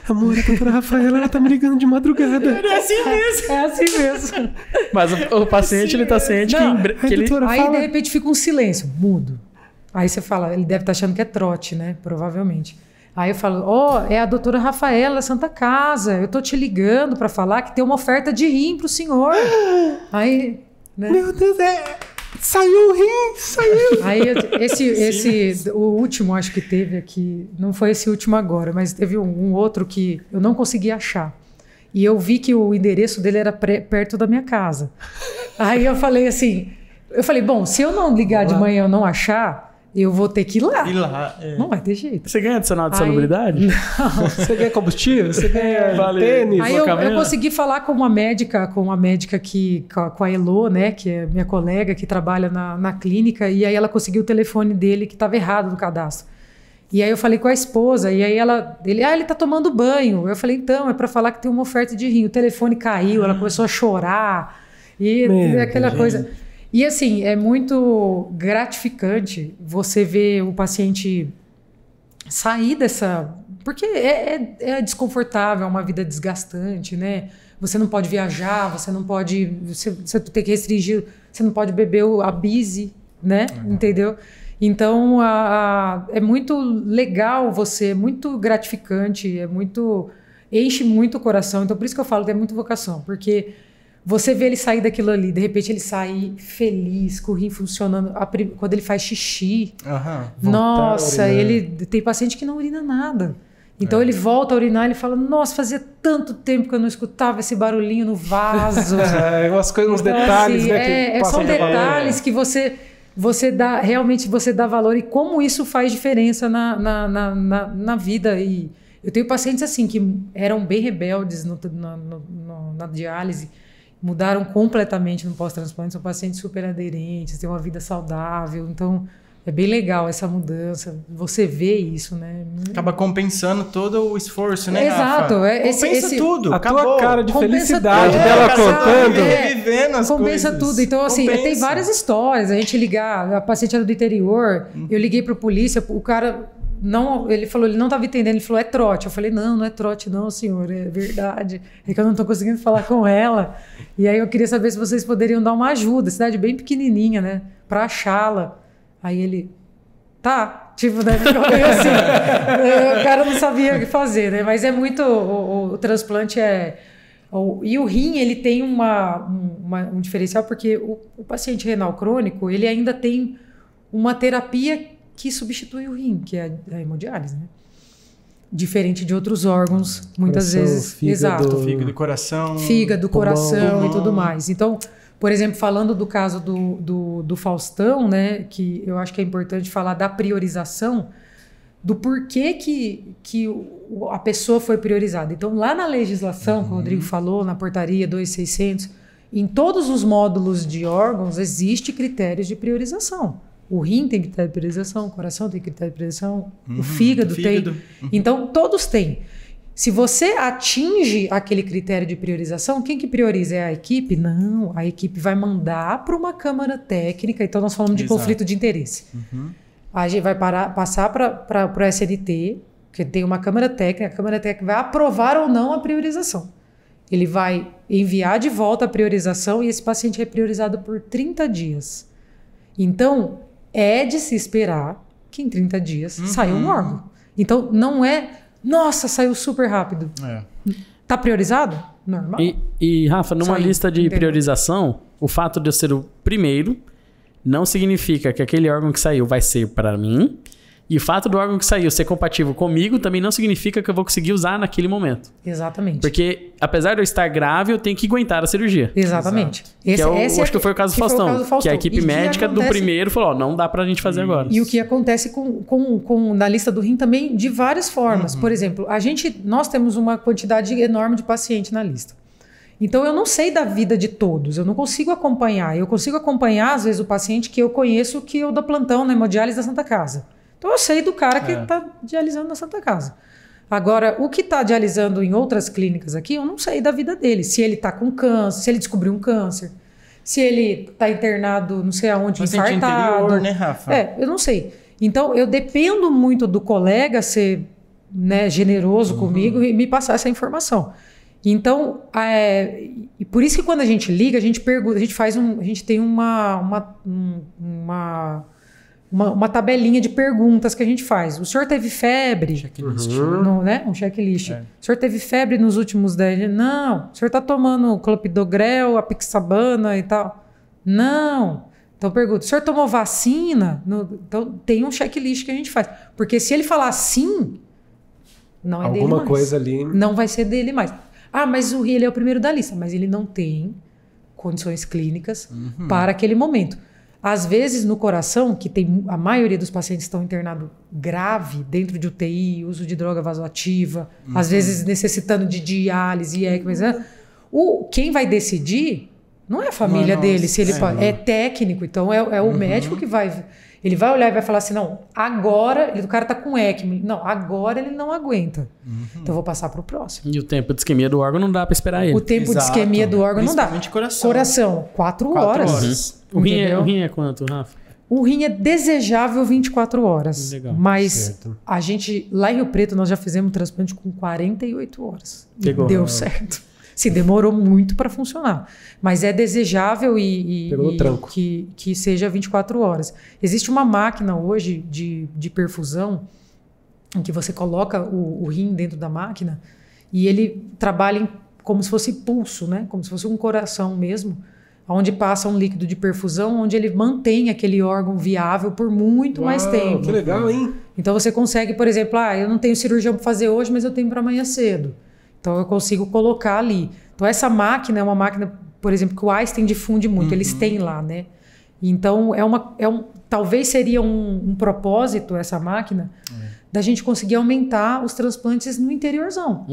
Amor, a doutora Rafaela, ela tá me ligando de madrugada. É assim mesmo. É assim mesmo. Mas o paciente, ele tá ciente que ele... Aí, de repente, fica um silêncio, mudo. Aí você fala, ele deve estar achando que é trote, né? Provavelmente. Aí eu falo, é a doutora Rafaela da Santa Casa, eu tô te ligando para falar que tem uma oferta de rim pro senhor. Aí, né? Meu Deus, saiu o rim, saiu. Aí o último, acho que teve aqui, não foi esse último agora, mas teve um outro que eu não consegui achar. E eu vi que o endereço dele era perto da minha casa. Aí eu falei assim, bom, se eu não ligar de manhã e eu não achar... eu vou ter que ir lá. Não vai ter jeito. Você ganha adicional de salubridade? Não. Você ganha combustível? Você ganha tênis? Aí eu consegui falar com uma médica com a Elô, né, que é minha colega que trabalha na clínica, e aí ela conseguiu o telefone dele que estava errado no cadastro. E aí eu falei com a esposa, e aí ele tá tomando banho. Eu falei, então, é para falar que tem uma oferta de rim. O telefone caiu, ela começou a chorar, e aquela coisa... E assim, é muito gratificante você ver o paciente sair dessa... Porque é desconfortável, é uma vida desgastante, né? Você não pode viajar, você não pode... Você tem que restringir... Você não pode beber a bise, né? Entendeu? Então, é muito legal é muito gratificante, enche muito o coração. Então, por isso que eu falo que é muito vocação, porque... Você vê ele sair daquilo ali, de repente ele sai feliz, com o rim funcionando. Quando ele faz xixi, nossa, ele tem paciente que não urina nada. Então ele volta a urinar e ele fala, nossa, fazia tanto tempo que eu não escutava esse barulhinho no vaso. Umas coisas, uns detalhes, assim, né? São detalhes que você dá valor e como isso faz diferença na vida. E eu tenho pacientes assim que eram bem rebeldes na diálise, mudaram completamente no pós-transplante, são pacientes super aderentes, têm uma vida saudável, então é bem legal essa mudança, você vê isso, né? Acaba compensando todo o esforço, né, Exato, Rafa? Compensa tudo, a tua cara de compensa felicidade tudo. dela contando. Revivendo as compensa coisas. tudo, então assim, tem várias histórias, a paciente era do interior, eu liguei para a polícia, o cara ele falou, ele não estava entendendo, ele falou, é trote. Eu falei, não é trote não, senhor, é verdade. É que eu não estou conseguindo falar com ela. E aí eu queria saber se vocês poderiam dar uma ajuda, cidade bem pequenininha, né, para achá-la. Aí ele, tá, tipo, né, ficou meio assim. O cara não sabia o que fazer, né, mas é muito, o transplante e o rim, ele tem um diferencial, porque o paciente renal crônico, ele ainda tem uma terapia que substitui o rim, que é a hemodiálise, né? Diferente de outros órgãos, muitas vezes. Fígado, exato. Fígado, coração. Fígado, coração pulmão. e tudo mais. Então, por exemplo, falando do caso do Faustão, né? Que eu acho que é importante falar da priorização, do porquê que a pessoa foi priorizada. Então, lá na legislação, que o Rodrigo falou, na portaria 2600, em todos os módulos de órgãos, existe critérios de priorização. O rim tem critério de priorização, o coração tem critério de priorização, o fígado tem. Então, todos têm. Se você atinge aquele critério de priorização, quem que prioriza? É a equipe? Não, a equipe vai mandar para uma câmara técnica. Então, nós falamos de conflito de interesse. A gente vai passar para o SNT, que tem uma câmara técnica. A câmara técnica vai aprovar ou não a priorização. Ele vai enviar de volta a priorização e esse paciente é priorizado por 30 dias. Então, é de se esperar que em 30 dias saia um órgão. Então, não é, nossa, saiu super rápido. Tá priorizado? Normal. E Rafa, numa lista de priorização, o fato de eu ser o primeiro não significa que aquele órgão que saiu vai ser para mim. E o fato do órgão que saiu ser compatível comigo também não significa que eu vou conseguir usar naquele momento. Exatamente. Porque, apesar de eu estar grave, eu tenho que aguentar a cirurgia. Exatamente. Acho que foi o caso do Faustão. Que a equipe médica do primeiro falou, não dá pra gente fazer agora. E o que acontece na lista do rim também de várias formas. Por exemplo, nós temos uma quantidade enorme de pacientes na lista. Então, eu não sei da vida de todos, eu não consigo acompanhar. Eu consigo acompanhar, às vezes, o paciente que eu conheço, que eu dou plantão na hemodiálise da Santa Casa. Então, eu sei do cara que está dialisando na Santa Casa. Agora, o que está dialisando em outras clínicas aqui, eu não sei da vida dele. Se ele está com câncer, se ele descobriu um câncer, se ele está internado não sei aonde, paciente infartado. interior, né, Rafa? Eu não sei. Então, eu dependo muito do colega ser, né, generoso comigo e me passar essa informação. Então, e por isso que quando a gente liga, a gente pergunta, a gente tem uma tabelinha de perguntas que a gente faz. O senhor teve febre? Checklist. Né? Um checklist. O senhor teve febre nos últimos 10 dias? Não. O senhor está tomando clopidogrel, apixabana e tal? Não. Então pergunta, o senhor tomou vacina? Então tem um checklist que a gente faz. Porque se ele falar sim, não é dele mais. Alguma coisa ali. Não vai ser dele mais. Ah, mas ele é o primeiro da lista. Mas ele não tem condições clínicas para aquele momento. Às vezes, no coração, que a maioria dos pacientes estão internados grave, dentro de UTI, uso de droga vasoativa, às vezes necessitando de diálise, quem vai decidir não é a família dele, se ele é técnico, então é o médico que vai... Ele vai olhar e vai falar assim, não, agora... O cara tá com ECMO. Não, agora ele não aguenta. Então eu vou passar pro próximo. E o tempo de isquemia do órgão não dá para esperar ele. O tempo de isquemia do órgão não dá. Principalmente coração. Coração, 4 horas. O rim é quanto, Rafa? O rim é desejável 24 horas. Legal. Mas a gente, lá em Rio Preto, nós já fizemos um transplante com 48 horas. Pegou. Deu certo. Sim, demorou muito para funcionar. Mas é desejável que seja 24 horas. Existe uma máquina hoje de perfusão em que você coloca o rim dentro da máquina e ele trabalha como se fosse pulso, né? Como se fosse um coração mesmo, onde passa um líquido de perfusão, onde ele mantém aquele órgão viável por muito mais tempo. Que legal, hein? Então você consegue, por exemplo, eu não tenho cirurgião para fazer hoje, mas eu tenho para amanhã cedo. Então eu consigo colocar ali. Então essa máquina é uma máquina, por exemplo, que o Einstein difunde muito, eles têm lá, né? Então talvez seria um propósito essa máquina da gente conseguir aumentar os transplantes no interiorzão.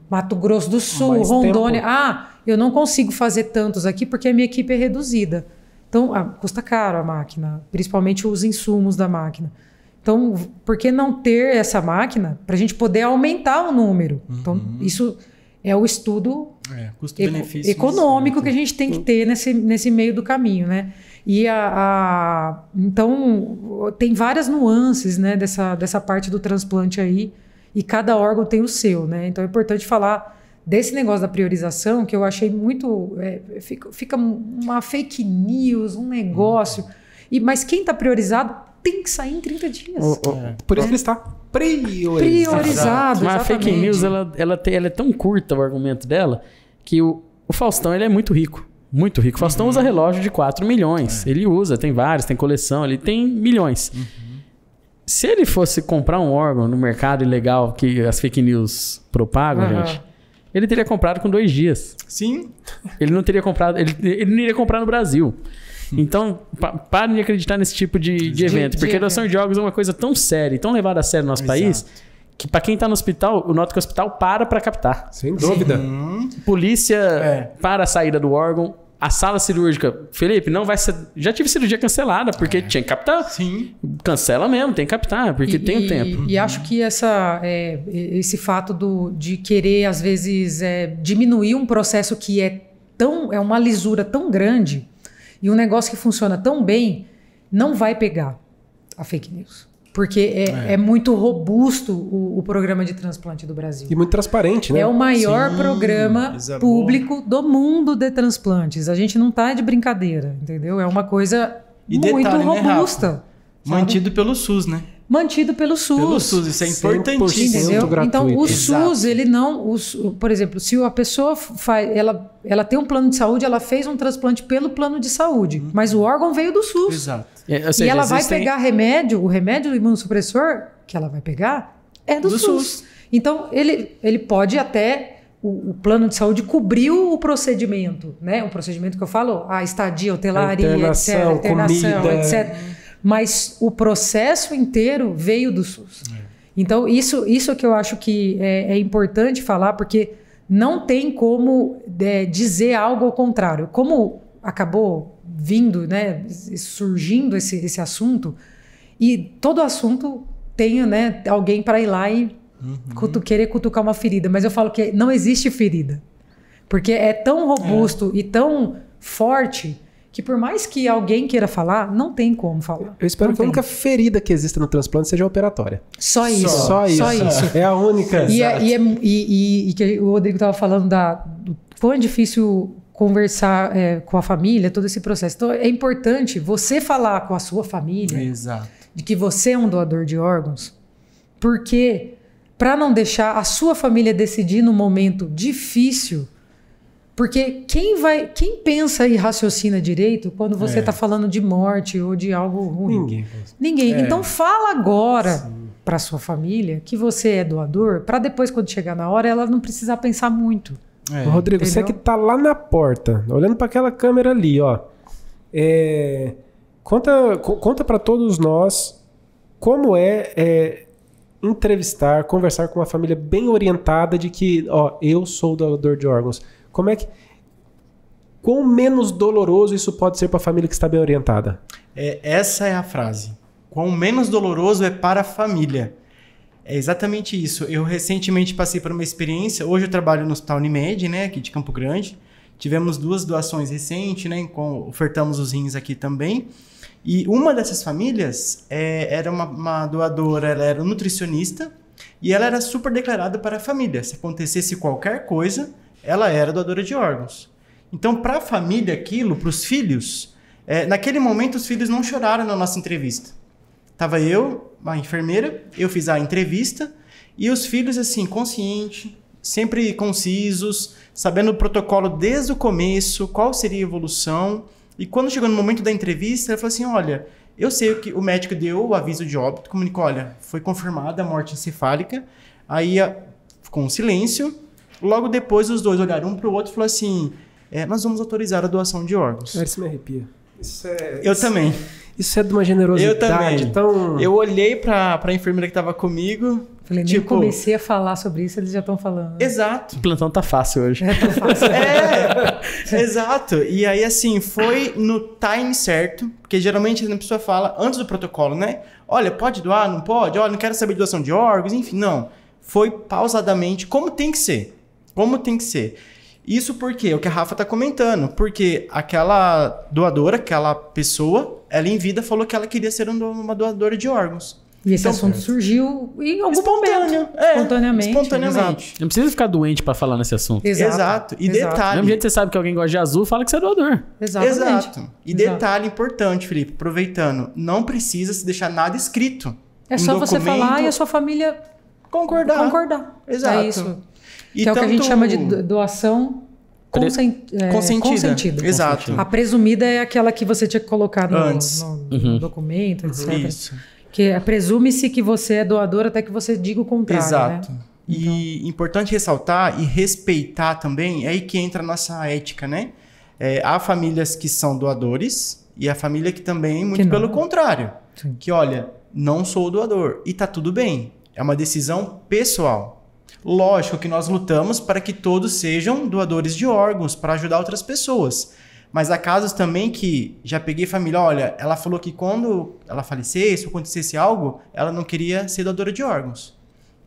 Mato Grosso do Sul, Mais Rondônia. tempo. Eu não consigo fazer tantos aqui porque a minha equipe é reduzida. Então custa caro a máquina, principalmente os insumos da máquina. Então, por que não ter essa máquina para a gente poder aumentar o número? Então, isso é o estudo custo-benefício econômico que a gente tem que ter nesse meio do caminho, né? E então, tem várias nuances, né, dessa parte do transplante aí, e cada órgão tem o seu, né? Então é importante falar desse negócio da priorização, que eu achei muito... fica uma fake news, um negócio. Mas quem está priorizado tem que sair em 30 dias. Por isso que ele está priorizado. Mas a fake news, ela é tão curta, o argumento dela, que o Faustão, ele é muito rico. Muito rico. O Faustão usa relógio de 4 milhões. Ele usa, tem vários, tem coleção, ele tem milhões. Se ele fosse comprar um órgão no mercado ilegal que as fake news propagam, gente, ele teria comprado com 2 dias. Sim. Ele não teria comprado, ele não iria comprar no Brasil. Então, parem de acreditar nesse tipo de evento. Porque a doação de órgãos é uma coisa tão séria e tão levada a sério no nosso país, que para quem está no hospital, eu noto que o hospital para captar. Sem dúvida. Polícia para a saída do órgão. A sala cirúrgica, Felipe, não vai ser... Já tive cirurgia cancelada, porque tinha que captar. Sim. Cancela mesmo, tem que captar, porque tem o tempo. E acho que esse fato de querer, às vezes, diminuir um processo que é uma lisura tão grande e um negócio que funciona tão bem, não vai pegar a fake news. Porque é muito robusto o programa de transplante do Brasil. E muito transparente, né? É o maior programa público do mundo de transplantes. A gente não tá de brincadeira, entendeu? É uma coisa muito robusta. Né, mantido pelo SUS, né? Mantido pelo SUS. Pelo SUS, isso é importantíssimo. Entendeu? Gratuito. Então, o SUS, ele não... por exemplo, se a pessoa ela tem um plano de saúde, ela fez um transplante pelo plano de saúde, mas o órgão veio do SUS. Exato. Ou seja, e ela vai pegar o remédio imunossupressor que ela vai pegar é do SUS. Então, ele pode até... O plano de saúde cobriu o procedimento, né? O procedimento que eu falo, a estadia, hotelaria, internação, etc. Mas o processo inteiro veio do SUS. Então, isso que eu acho que é importante falar, porque não tem como dizer algo ao contrário. Como acabou vindo, né, surgindo esse assunto, e todo assunto tem, né, alguém para ir lá e querer cutucar uma ferida. Mas eu falo que não existe ferida. Porque é tão robusto e tão forte que por mais que alguém queira falar, não tem como falar. Eu espero que a única ferida que exista no transplante seja a operatória. Só isso. Só isso. É a única. E que o Rodrigo estava falando do quão é difícil conversar com a família, todo esse processo. Então, é importante você falar com a sua família de que você é um doador de órgãos, porque para não deixar a sua família decidir no momento difícil. Porque quem pensa e raciocina direito quando você está falando de morte ou de algo ruim? Ninguém. Então fala agora para sua família que você é doador, para depois, quando chegar na hora, ela não precisar pensar muito. Rodrigo, entendeu? Você que tá lá na porta, olhando para aquela câmera ali, ó. Conta para todos nós como entrevistar, conversar com uma família bem orientada de que, eu sou doador de órgãos. Como é que... Quão menos doloroso isso pode ser para a família que está bem orientada? Essa é a frase. Quão menos doloroso é para a família. É exatamente isso. Eu recentemente passei por uma experiência. Hoje eu trabalho no Hospital Unimed, né, aqui de Campo Grande. Tivemos 2 doações recentes, né, ofertamos os rins aqui também. E uma dessas famílias era uma doadora, ela era nutricionista e ela era super declarada para a família. Se acontecesse qualquer coisa, ela era doadora de órgãos. Então, para a família, para os filhos, naquele momento os filhos não choraram na nossa entrevista. Tava eu, a enfermeira, eu fiz a entrevista e os filhos, assim, conscientes, sempre concisos, sabendo o protocolo desde o começo, qual seria a evolução. E quando chegou no momento da entrevista, ela falou assim, olha, eu sei o que o médico deu o aviso de óbito, comunicou, olha, foi confirmada a morte encefálica. Aí ficou um silêncio. Logo depois, os dois olharam um para o outro e falaram assim, nós vamos autorizar a doação de órgãos. Isso me arrepia. Eu também. Isso é de uma generosidade. Eu também. Tão... Eu olhei para a enfermeira que estava comigo. Falei, nem comecei a falar sobre isso, eles já estão falando. Né? Exato. O plantão tá fácil hoje. Tá fácil. Exato. E aí, assim, foi no time certo, porque geralmente a pessoa fala antes do protocolo, né? Olha, pode doar, não pode? Olha, não quero saber de doação de órgãos, enfim, não. Foi pausadamente, como tem que ser. Como tem que ser. Isso porque é o que a Rafa tá comentando. Porque aquela doadora, aquela pessoa, ela em vida falou que ela queria ser uma doadora de órgãos. E esse assunto surgiu em algum momento. Espontaneamente. Não precisa ficar doente pra falar nesse assunto. Exato. E Do detalhe... mesmo jeito que você sabe que alguém gosta de azul, fala que você é doador. Exatamente. E detalhe importante, Felipe, aproveitando, não precisa se deixar nada escrito. É só você falar e a sua família concordar. Exato. É isso. Que é o que a gente chama de doação consentida. Exato. A presumida é aquela que você tinha que colocar Antes. no documento, etc. Isso. Que presume-se que você é doador até que você diga o contrário. Exato. Né? E importante ressaltar e respeitar também, é aí que entra a nossa ética, né? Há famílias que são doadores e a família que também, muito pelo contrário. Sim. Que, olha, não sou doador. E tá tudo bem. É uma decisão pessoal. Lógico que nós lutamos para que todos sejam doadores de órgãos, para ajudar outras pessoas. Mas há casos também que já peguei família, olha, ela falou que quando ela falecesse ou acontecesse algo, ela não queria ser doadora de órgãos.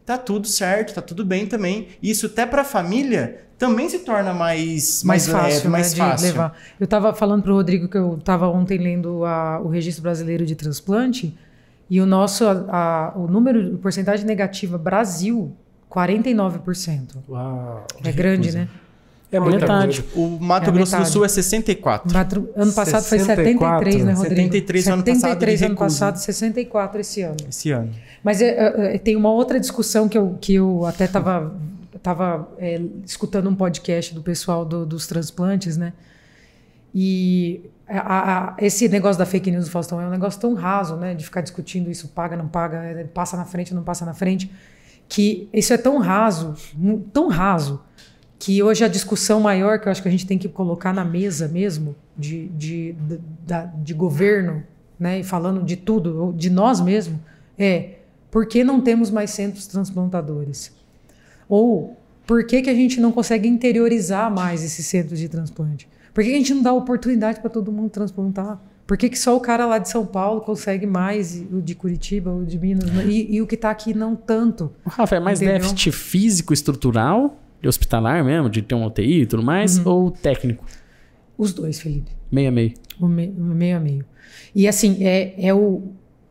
Tá tudo certo, tá tudo bem também. Isso até para a família também se torna mais fácil, mais fácil. De levar. Eu estava falando para o Rodrigo que eu estava ontem lendo o Registro Brasileiro de Transplante e o nosso, o número, a porcentagem negativa Brasil, 49%. Uau. É grande, né? É muita Metade. coisa. O Mato Grosso do Sul é 64. Ano passado foi 73, né, Rodrigo? 73 ano passado. 73 de ano recusa. passado, 64 esse ano. Esse ano. Mas tem uma outra discussão que eu até estava escutando um podcast do pessoal dos transplantes, né? E esse negócio da fake news do Faustão é um negócio tão raso, né? De ficar discutindo isso, paga, não paga, passa na frente, não passa na frente, que isso é tão raso, que hoje a discussão maior que eu acho que a gente tem que colocar na mesa mesmo, de governo, né? E falando de tudo, de nós mesmos, por que não temos mais centros transplantadores? Ou por que a gente não consegue interiorizar mais esses centros de transplante? Por que a gente não dá oportunidade para todo mundo transplantar? Por que só o cara lá de São Paulo consegue mais, o de Curitiba, o de Minas, e o que está aqui não tanto? Rafa, é mais déficit físico, estrutural, hospitalar mesmo, de ter um UTI e tudo mais, ou técnico? Os dois, Felipe. Meio a meio. Meio a meio. E assim,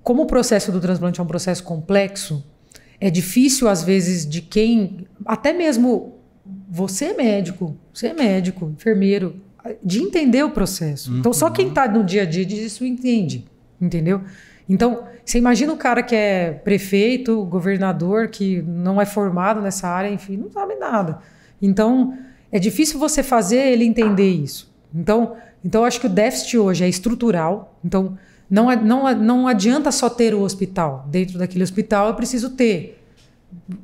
como o processo do transplante é um processo complexo, é difícil às vezes de quem, até mesmo você é médico, enfermeiro, de entender o processo. Então só quem está no dia a dia disso entende, entendeu? Então, você imagina o cara que é prefeito, governador, que não é formado nessa área, enfim, não sabe nada. Então, é difícil você fazer ele entender isso. Então eu acho que o déficit hoje é estrutural. Então, não adianta só ter o hospital. Dentro daquele hospital, eu preciso ter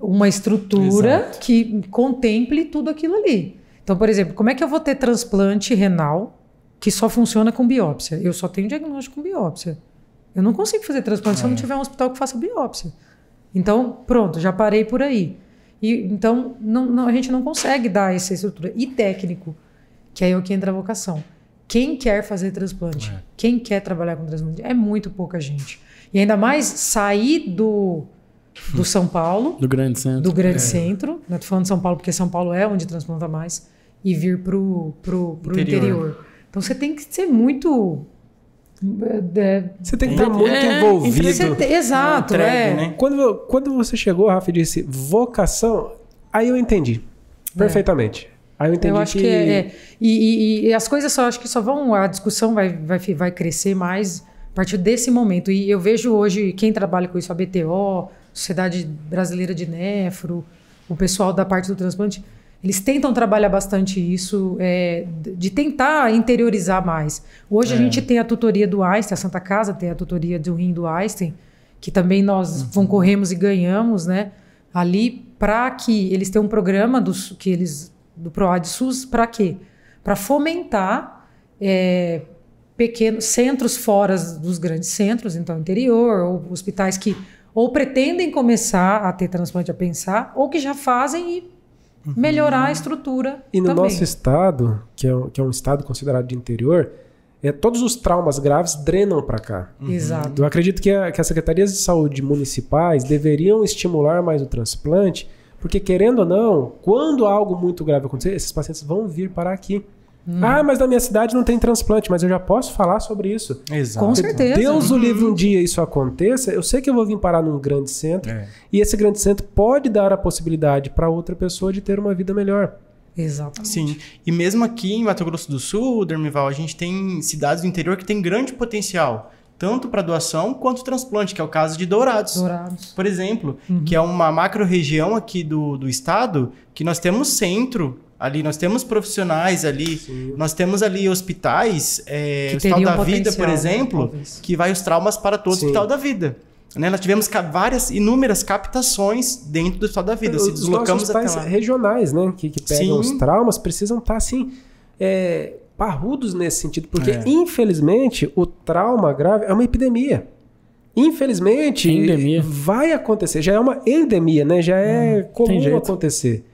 uma estrutura que contemple tudo aquilo ali. Então, por exemplo, como é que eu vou ter transplante renal que só funciona com biópsia? Eu só tenho diagnóstico com biópsia. Eu não consigo fazer transplante se eu não tiver um hospital que faça biópsia. Então, pronto, já parei por aí. Então, a gente não consegue dar essa estrutura. E técnico, que é aí que entra a vocação. Quem quer fazer transplante? Quem quer trabalhar com transplante? É muito pouca gente. E ainda mais sair do São Paulo. Do grande centro. Do grande centro. Não estou falando de São Paulo, porque São Paulo é onde transplanta mais. E vir pro interior. Então, você tem que ser muito... Você tem que estar muito envolvido. Exato, entregue, né? Quando você chegou, Rafa, e disse vocação, aí eu entendi perfeitamente. Aí eu entendi eu acho que e as coisas acho que só vão, a discussão vai crescer mais a partir desse momento. E eu vejo hoje quem trabalha com isso, a BTO, Sociedade Brasileira de Nefro, o pessoal da parte do transplante, eles tentam trabalhar bastante isso, de tentar interiorizar mais. Hoje a gente tem a tutoria do Einstein, a Santa Casa tem a tutoria do rim do Einstein, que também nós concorremos e ganhamos, né? Ali, para que eles tenham um programa do PROAD SUS, para quê? Para fomentar pequenos centros fora dos grandes centros, então interior, ou hospitais que ou pretendem começar a ter transplante a pensar, ou que já fazem e melhorar a estrutura. E no também. nosso estado, que é um estado considerado de interior, todos os traumas graves drenam para cá. Exato. Eu acredito que as secretarias de saúde municipais deveriam estimular mais o transplante, Porque, querendo ou não, quando algo muito grave acontecer, esses pacientes vão vir parar aqui. Ah, mas na minha cidade não tem transplante, mas eu já posso falar sobre isso. Exato. Com certeza. Deus o livre um dia isso aconteça, eu sei que eu vou vir parar num grande centro, e esse grande centro pode dar a possibilidade para outra pessoa de ter uma vida melhor. Exatamente. Sim. E mesmo aqui em Mato Grosso do Sul, Dermival, a gente tem cidades do interior que tem grande potencial, tanto para doação quanto transplante, que é o caso de Dourados. Por exemplo, que é uma macro-região aqui do estado, que nós temos centro ali, nós temos profissionais ali, nós temos ali hospitais, o Hospital da Vida, por exemplo, que vai os traumas para todo o Hospital da Vida. Né? Nós tivemos inúmeras captações dentro do Hospital da Vida. Se deslocamos os hospitais até lá. regionais, né, que pegam os traumas, precisam estar assim, parrudos nesse sentido, porque infelizmente o trauma grave é uma epidemia. Infelizmente vai acontecer, já é uma endemia, né? Já é comum acontecer.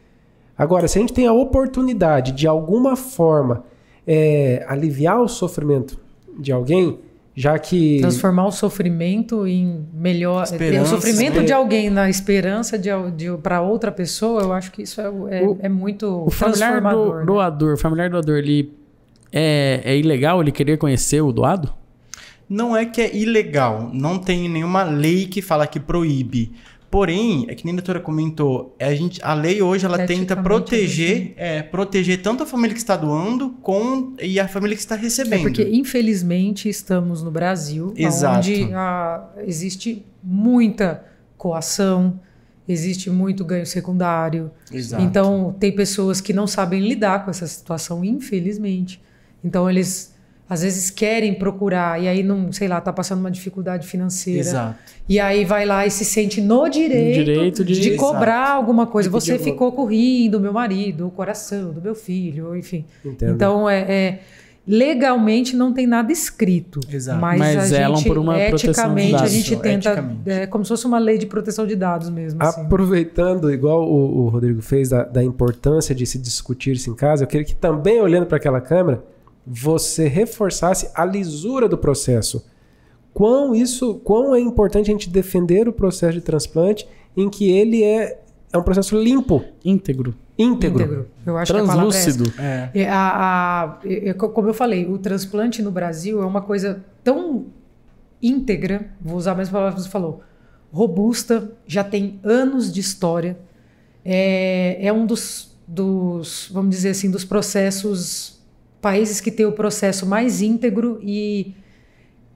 Agora, se a gente tem a oportunidade de alguma forma aliviar o sofrimento de alguém, já que... Transformar o sofrimento em melhor... O sofrimento de alguém na esperança para outra pessoa, eu acho que isso é muito o familiar transformador. O familiar doador, ele é ilegal ele querer conhecer o doado? Não é que é ilegal. Não tem nenhuma lei que fala que proíbe. Porém, é que nem a doutora comentou, a lei hoje ela tenta proteger tanto a família que está doando e a família que está recebendo. Porque, infelizmente, estamos no Brasil, onde existe muita coação, existe muito ganho secundário. Exato. Então, tem pessoas que não sabem lidar com essa situação, infelizmente. Então, eles... às vezes querem procurar e aí não, sei lá, tá passando uma dificuldade financeira. Exato. E aí vai lá e se sente no direito de cobrar alguma coisa. Você ficou com o rim do meu marido, o coração do meu filho, enfim. Entendo. Então, legalmente não tem nada escrito. Exato. Mas a zelam gente, por uma proteção de eticamente, dados. a gente tenta... como se fosse uma lei de proteção de dados mesmo. Assim. Aproveitando, igual o Rodrigo fez, da importância de se discutir isso em casa, eu queria que também, olhando para aquela câmera, você reforçasse a lisura do processo. Quão é importante a gente defender o processo de transplante em que ele é um processo limpo. Íntegro. Eu acho translúcido. Que como eu falei, o transplante no Brasil é uma coisa tão íntegra, vou usar a mesma palavra que você falou, robusta, já tem anos de história, é um dos, vamos dizer assim, dos países que tem o processo mais íntegro e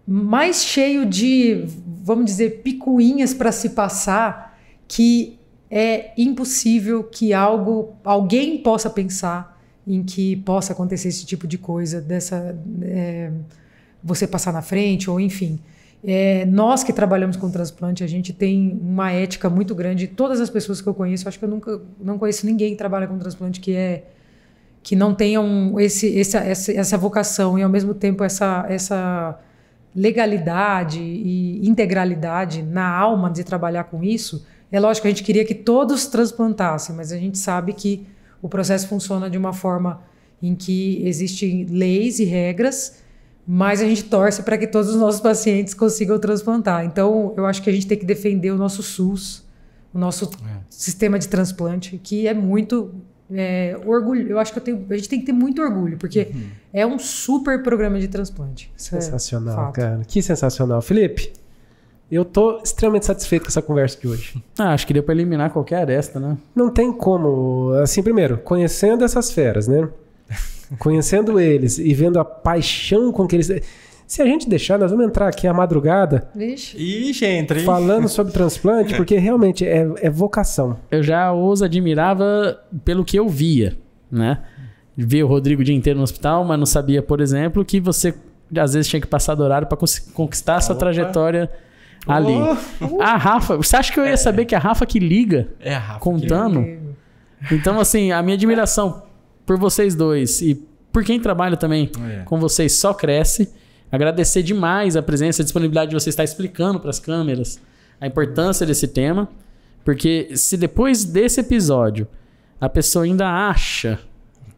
mais cheio de, vamos dizer, picuinhas para se passar, que é impossível que alguém possa pensar em que possa acontecer esse tipo de coisa, você passar na frente, ou enfim. Nós que trabalhamos com transplante, a gente tem uma ética muito grande. Todas as pessoas que eu conheço, acho que eu não conheço ninguém que trabalha com transplante que não tenham essa vocação e, ao mesmo tempo, essa legalidade e integralidade na alma de trabalhar com isso. É lógico que a gente queria que todos transplantassem, mas a gente sabe que o processo funciona de uma forma em que existem leis e regras, mas a gente torce para que todos os nossos pacientes consigam transplantar. Então, eu acho que a gente tem que defender o nosso SUS, o nosso sistema de transplante, que é muito... orgulho. Eu acho que a gente tem que ter muito orgulho, porque é um super programa de transplante. Sensacional, cara. Que sensacional. Felipe, eu tô extremamente satisfeito com essa conversa de hoje. Acho que deu pra eliminar qualquer aresta, né? Não tem como. Assim, primeiro, conhecendo essas feras, né? Conhecendo eles e vendo a paixão com que eles... Se a gente deixar, nós vamos entrar aqui à madrugada. Ixi, entra, hein? Falando sobre transplante, porque realmente é vocação. Eu já os admirava pelo que eu via, né? Via o Rodrigo o dia inteiro no hospital, mas não sabia, por exemplo, que você às vezes tinha que passar do horário para conquistar a sua trajetória ali. A Rafa, você acha que eu ia saber que a Rafa que liga a Rafa contando? Então, assim, a minha admiração por vocês dois e por quem trabalha também com vocês só cresce. Agradecer demais a presença e a disponibilidade de você estar explicando para as câmeras a importância desse tema, porque se depois desse episódio a pessoa ainda acha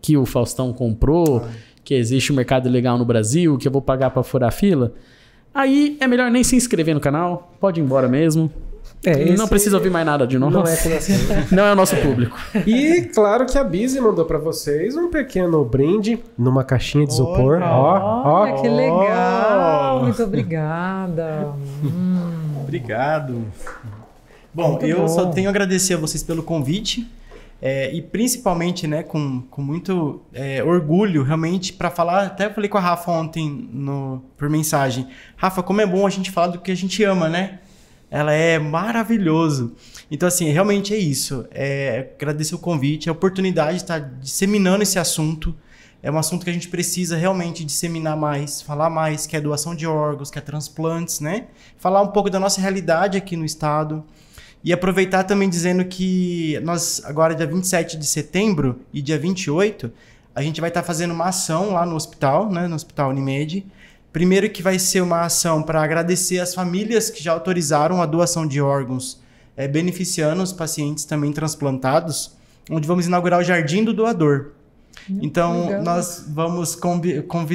que o Faustão comprou, que existe um mercado ilegal no Brasil, que eu vou pagar para furar a fila, aí é melhor nem se inscrever no canal, pode ir embora mesmo. Não precisa ouvir mais nada de novo. Não é coração. Não é o nosso público. E claro que a Bizi mandou pra vocês um pequeno brinde numa caixinha de isopor. Olha, que legal. Muito obrigada. Obrigado. Bom, eu só tenho a agradecer a vocês pelo convite. E principalmente, né, com muito orgulho, realmente, para falar. Até eu falei com a Rafa ontem por mensagem. Rafa, como é bom a gente falar do que a gente ama, né? Ela é maravilhoso. Então, assim, realmente é isso. Agradecer o convite, a oportunidade de estar disseminando esse assunto. É um assunto que a gente precisa realmente disseminar mais, falar mais, que é doação de órgãos, que é transplantes, né? Falar um pouco da nossa realidade aqui no estado. E aproveitar também dizendo que nós, agora dia 27 de setembro e dia 28, a gente vai estar fazendo uma ação lá no hospital, né? No Hospital Unimed. Primeiro que vai ser uma ação para agradecer as famílias que já autorizaram a doação de órgãos, beneficiando os pacientes também transplantados, onde vamos inaugurar o Jardim do Doador. Então, legal. Nós vamos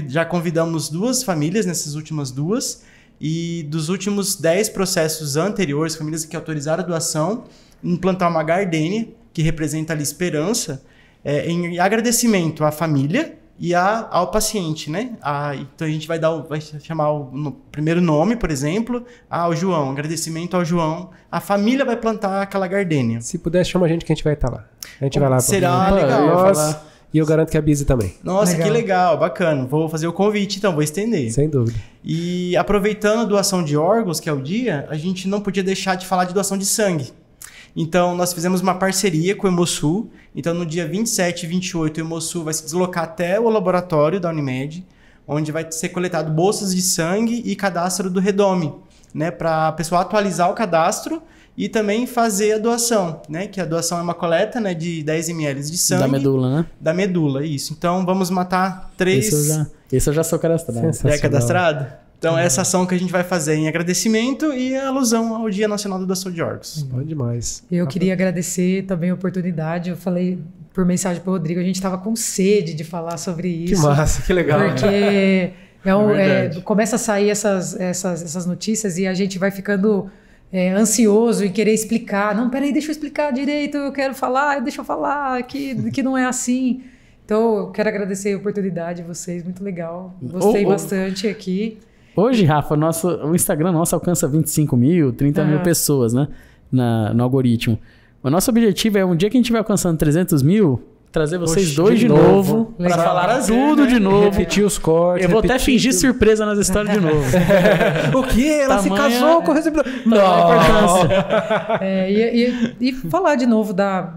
já convidamos 2 famílias nessas últimas 2, e dos últimos 10 processos anteriores, famílias que autorizaram a doação, implantar uma gardênia, que representa ali esperança, em agradecimento à família, e ao paciente, né? Então a gente vai chamar o primeiro nome, por exemplo, ao João, agradecimento ao João. A família vai plantar aquela gardênia. Se puder, chama a gente que a gente vai estar lá. A gente vai lá. Será legal. E eu garanto que a Bizi também. Nossa, legal. Que legal, bacana. Vou fazer o convite, então, vou estender. Sem dúvida. E aproveitando a doação de órgãos, que é o dia, a gente não podia deixar de falar de doação de sangue. Então, nós fizemos uma parceria com o Hemosul. Então, no dia 27 e 28, o Hemosul vai se deslocar até o laboratório da Unimed, onde vai ser coletado bolsas de sangue e cadastro do Redome, né? Para a pessoa atualizar o cadastro e também fazer a doação, né? Que a doação é uma coleta, né, de 10 ml de sangue. Da medula, né? Da medula, isso. Então, vamos matar 3... Esse eu já sou cadastrado. É cadastrado? Então, essa ação que a gente vai fazer em agradecimento e alusão ao Dia Nacional da Doação de Órgãos. Bom demais. Eu queria agradecer também a oportunidade. Eu falei por mensagem para o Rodrigo, a gente estava com sede de falar sobre isso. Que massa, que legal. Porque começa a sair essas notícias e a gente vai ficando ansioso e querer explicar. Não, peraí, deixa eu explicar direito, eu quero falar, deixa eu falar, que não é assim. Então, eu quero agradecer a oportunidade de vocês, muito legal. Gostei bastante aqui. Hoje, Rafa, o Instagram nosso alcança 25 mil, 30 mil pessoas, né? No algoritmo. O nosso objetivo é, um dia que a gente vai alcançando 300 mil, trazer vocês dois de novo para falar tudo de novo. Repetir os cortes. Eu vou até fingir surpresa nas histórias de novo. O quê? Ela se casou com o recebedor? Não! E falar de novo da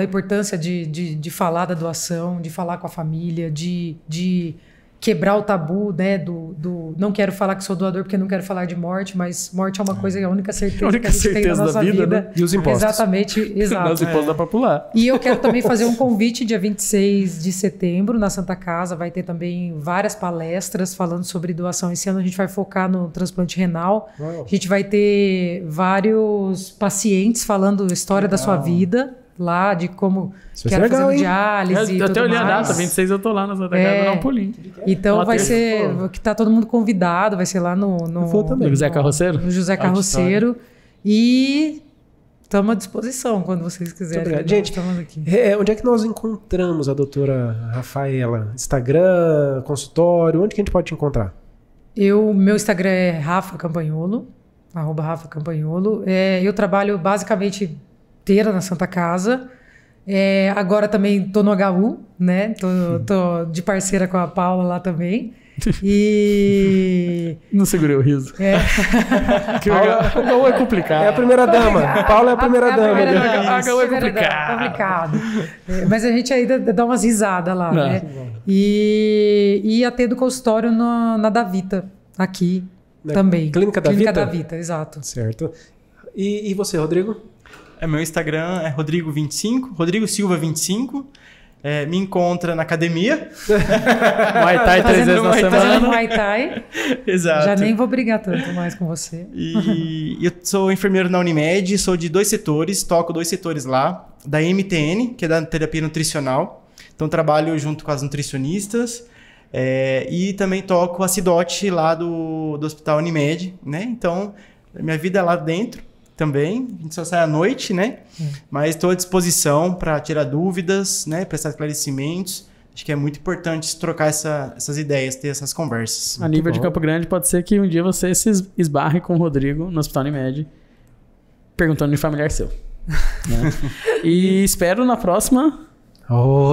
importância de falar da doação, de falar com a família, de quebrar o tabu, né, do não quero falar que sou doador porque não quero falar de morte, mas morte é uma coisa, é a única certeza que a gente tem na nossa vida. Né? E os impostos. Exatamente, exato. Os impostos dá pra pular. E eu quero também fazer um convite dia 26 de setembro na Santa Casa, vai ter também várias palestras falando sobre doação. Esse ano a gente vai focar no transplante renal. Uau. A gente vai ter vários pacientes falando a história da sua vida, lá de como que era fazendo diálise e tudo mais. Eu até olhei a data, 26 eu tô lá na Santa Casa, dar um pulinho. Então vai ser, que tá todo mundo convidado, vai ser lá no José Carroceiro? No José Carroceiro. E estamos à disposição quando vocês quiserem. Gente, onde é que nós encontramos a doutora Rafaela? Instagram, consultório, onde que a gente pode te encontrar? Meu Instagram é Rafa Campanholo, @Rafa Campanholo. Eu trabalho basicamente inteira na Santa Casa. Agora também tô no HU, né? Tô de parceira com a Paula lá também. E... Não segurei o riso. Paula é complicado. É a primeira dama. Paula é a primeira dama. HU é complicado. Mas a gente ainda dá umas risadas lá, né? E atendo consultório na Davita, aqui também. Clínica Davita? Clínica Davita, exato. Certo. E você, Rodrigo? Meu Instagram é Rodrigo25, Rodrigo Silva 25. Me encontra na academia. Muay Thai 3 vezes na semana. Muay Thai. Exato. Já nem vou brigar tanto mais com você. E eu sou enfermeiro na Unimed, sou de 2 setores, toco 2 setores lá. Da MTN, que é da terapia nutricional. Então trabalho junto com as nutricionistas. E também toco a Cidote lá do Hospital Unimed, né? Então minha vida é lá dentro. também. A gente só sai à noite, né? Mas estou à disposição para tirar dúvidas, né? Prestar esclarecimentos. Acho que é muito importante trocar essas ideias, ter essas conversas. A nível de Campo Grande, pode ser que um dia você se esbarre com o Rodrigo no Hospital Unimed perguntando de familiar seu. Né? E espero na próxima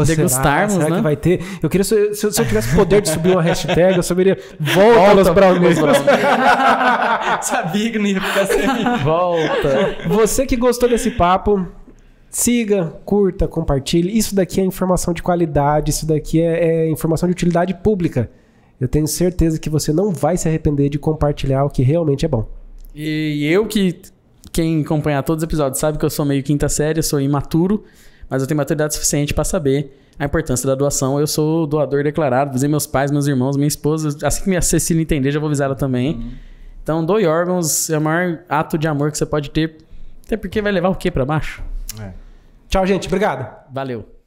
degustarmos, será né? que vai ter? Eu queria, se eu tivesse poder de subir uma hashtag, eu subiria volta nos brownies. Sabia que não ia ficar sem. Volta. Você que gostou desse papo, siga, curta, compartilhe. Isso daqui é informação de qualidade, isso daqui é informação de utilidade pública. Eu tenho certeza que você não vai se arrepender de compartilhar o que realmente é bom. E eu quem acompanhar todos os episódios sabe que eu sou meio quinta série, eu sou imaturo, mas eu tenho maturidade suficiente para saber a importância da doação. Eu sou doador declarado, avisei meus pais, meus irmãos, minha esposa. Assim que minha Cecília entender, já vou avisar ela também. Então, doe órgãos é o maior ato de amor que você pode ter. Até porque vai levar o quê para baixo? Tchau, gente. Obrigado. Valeu.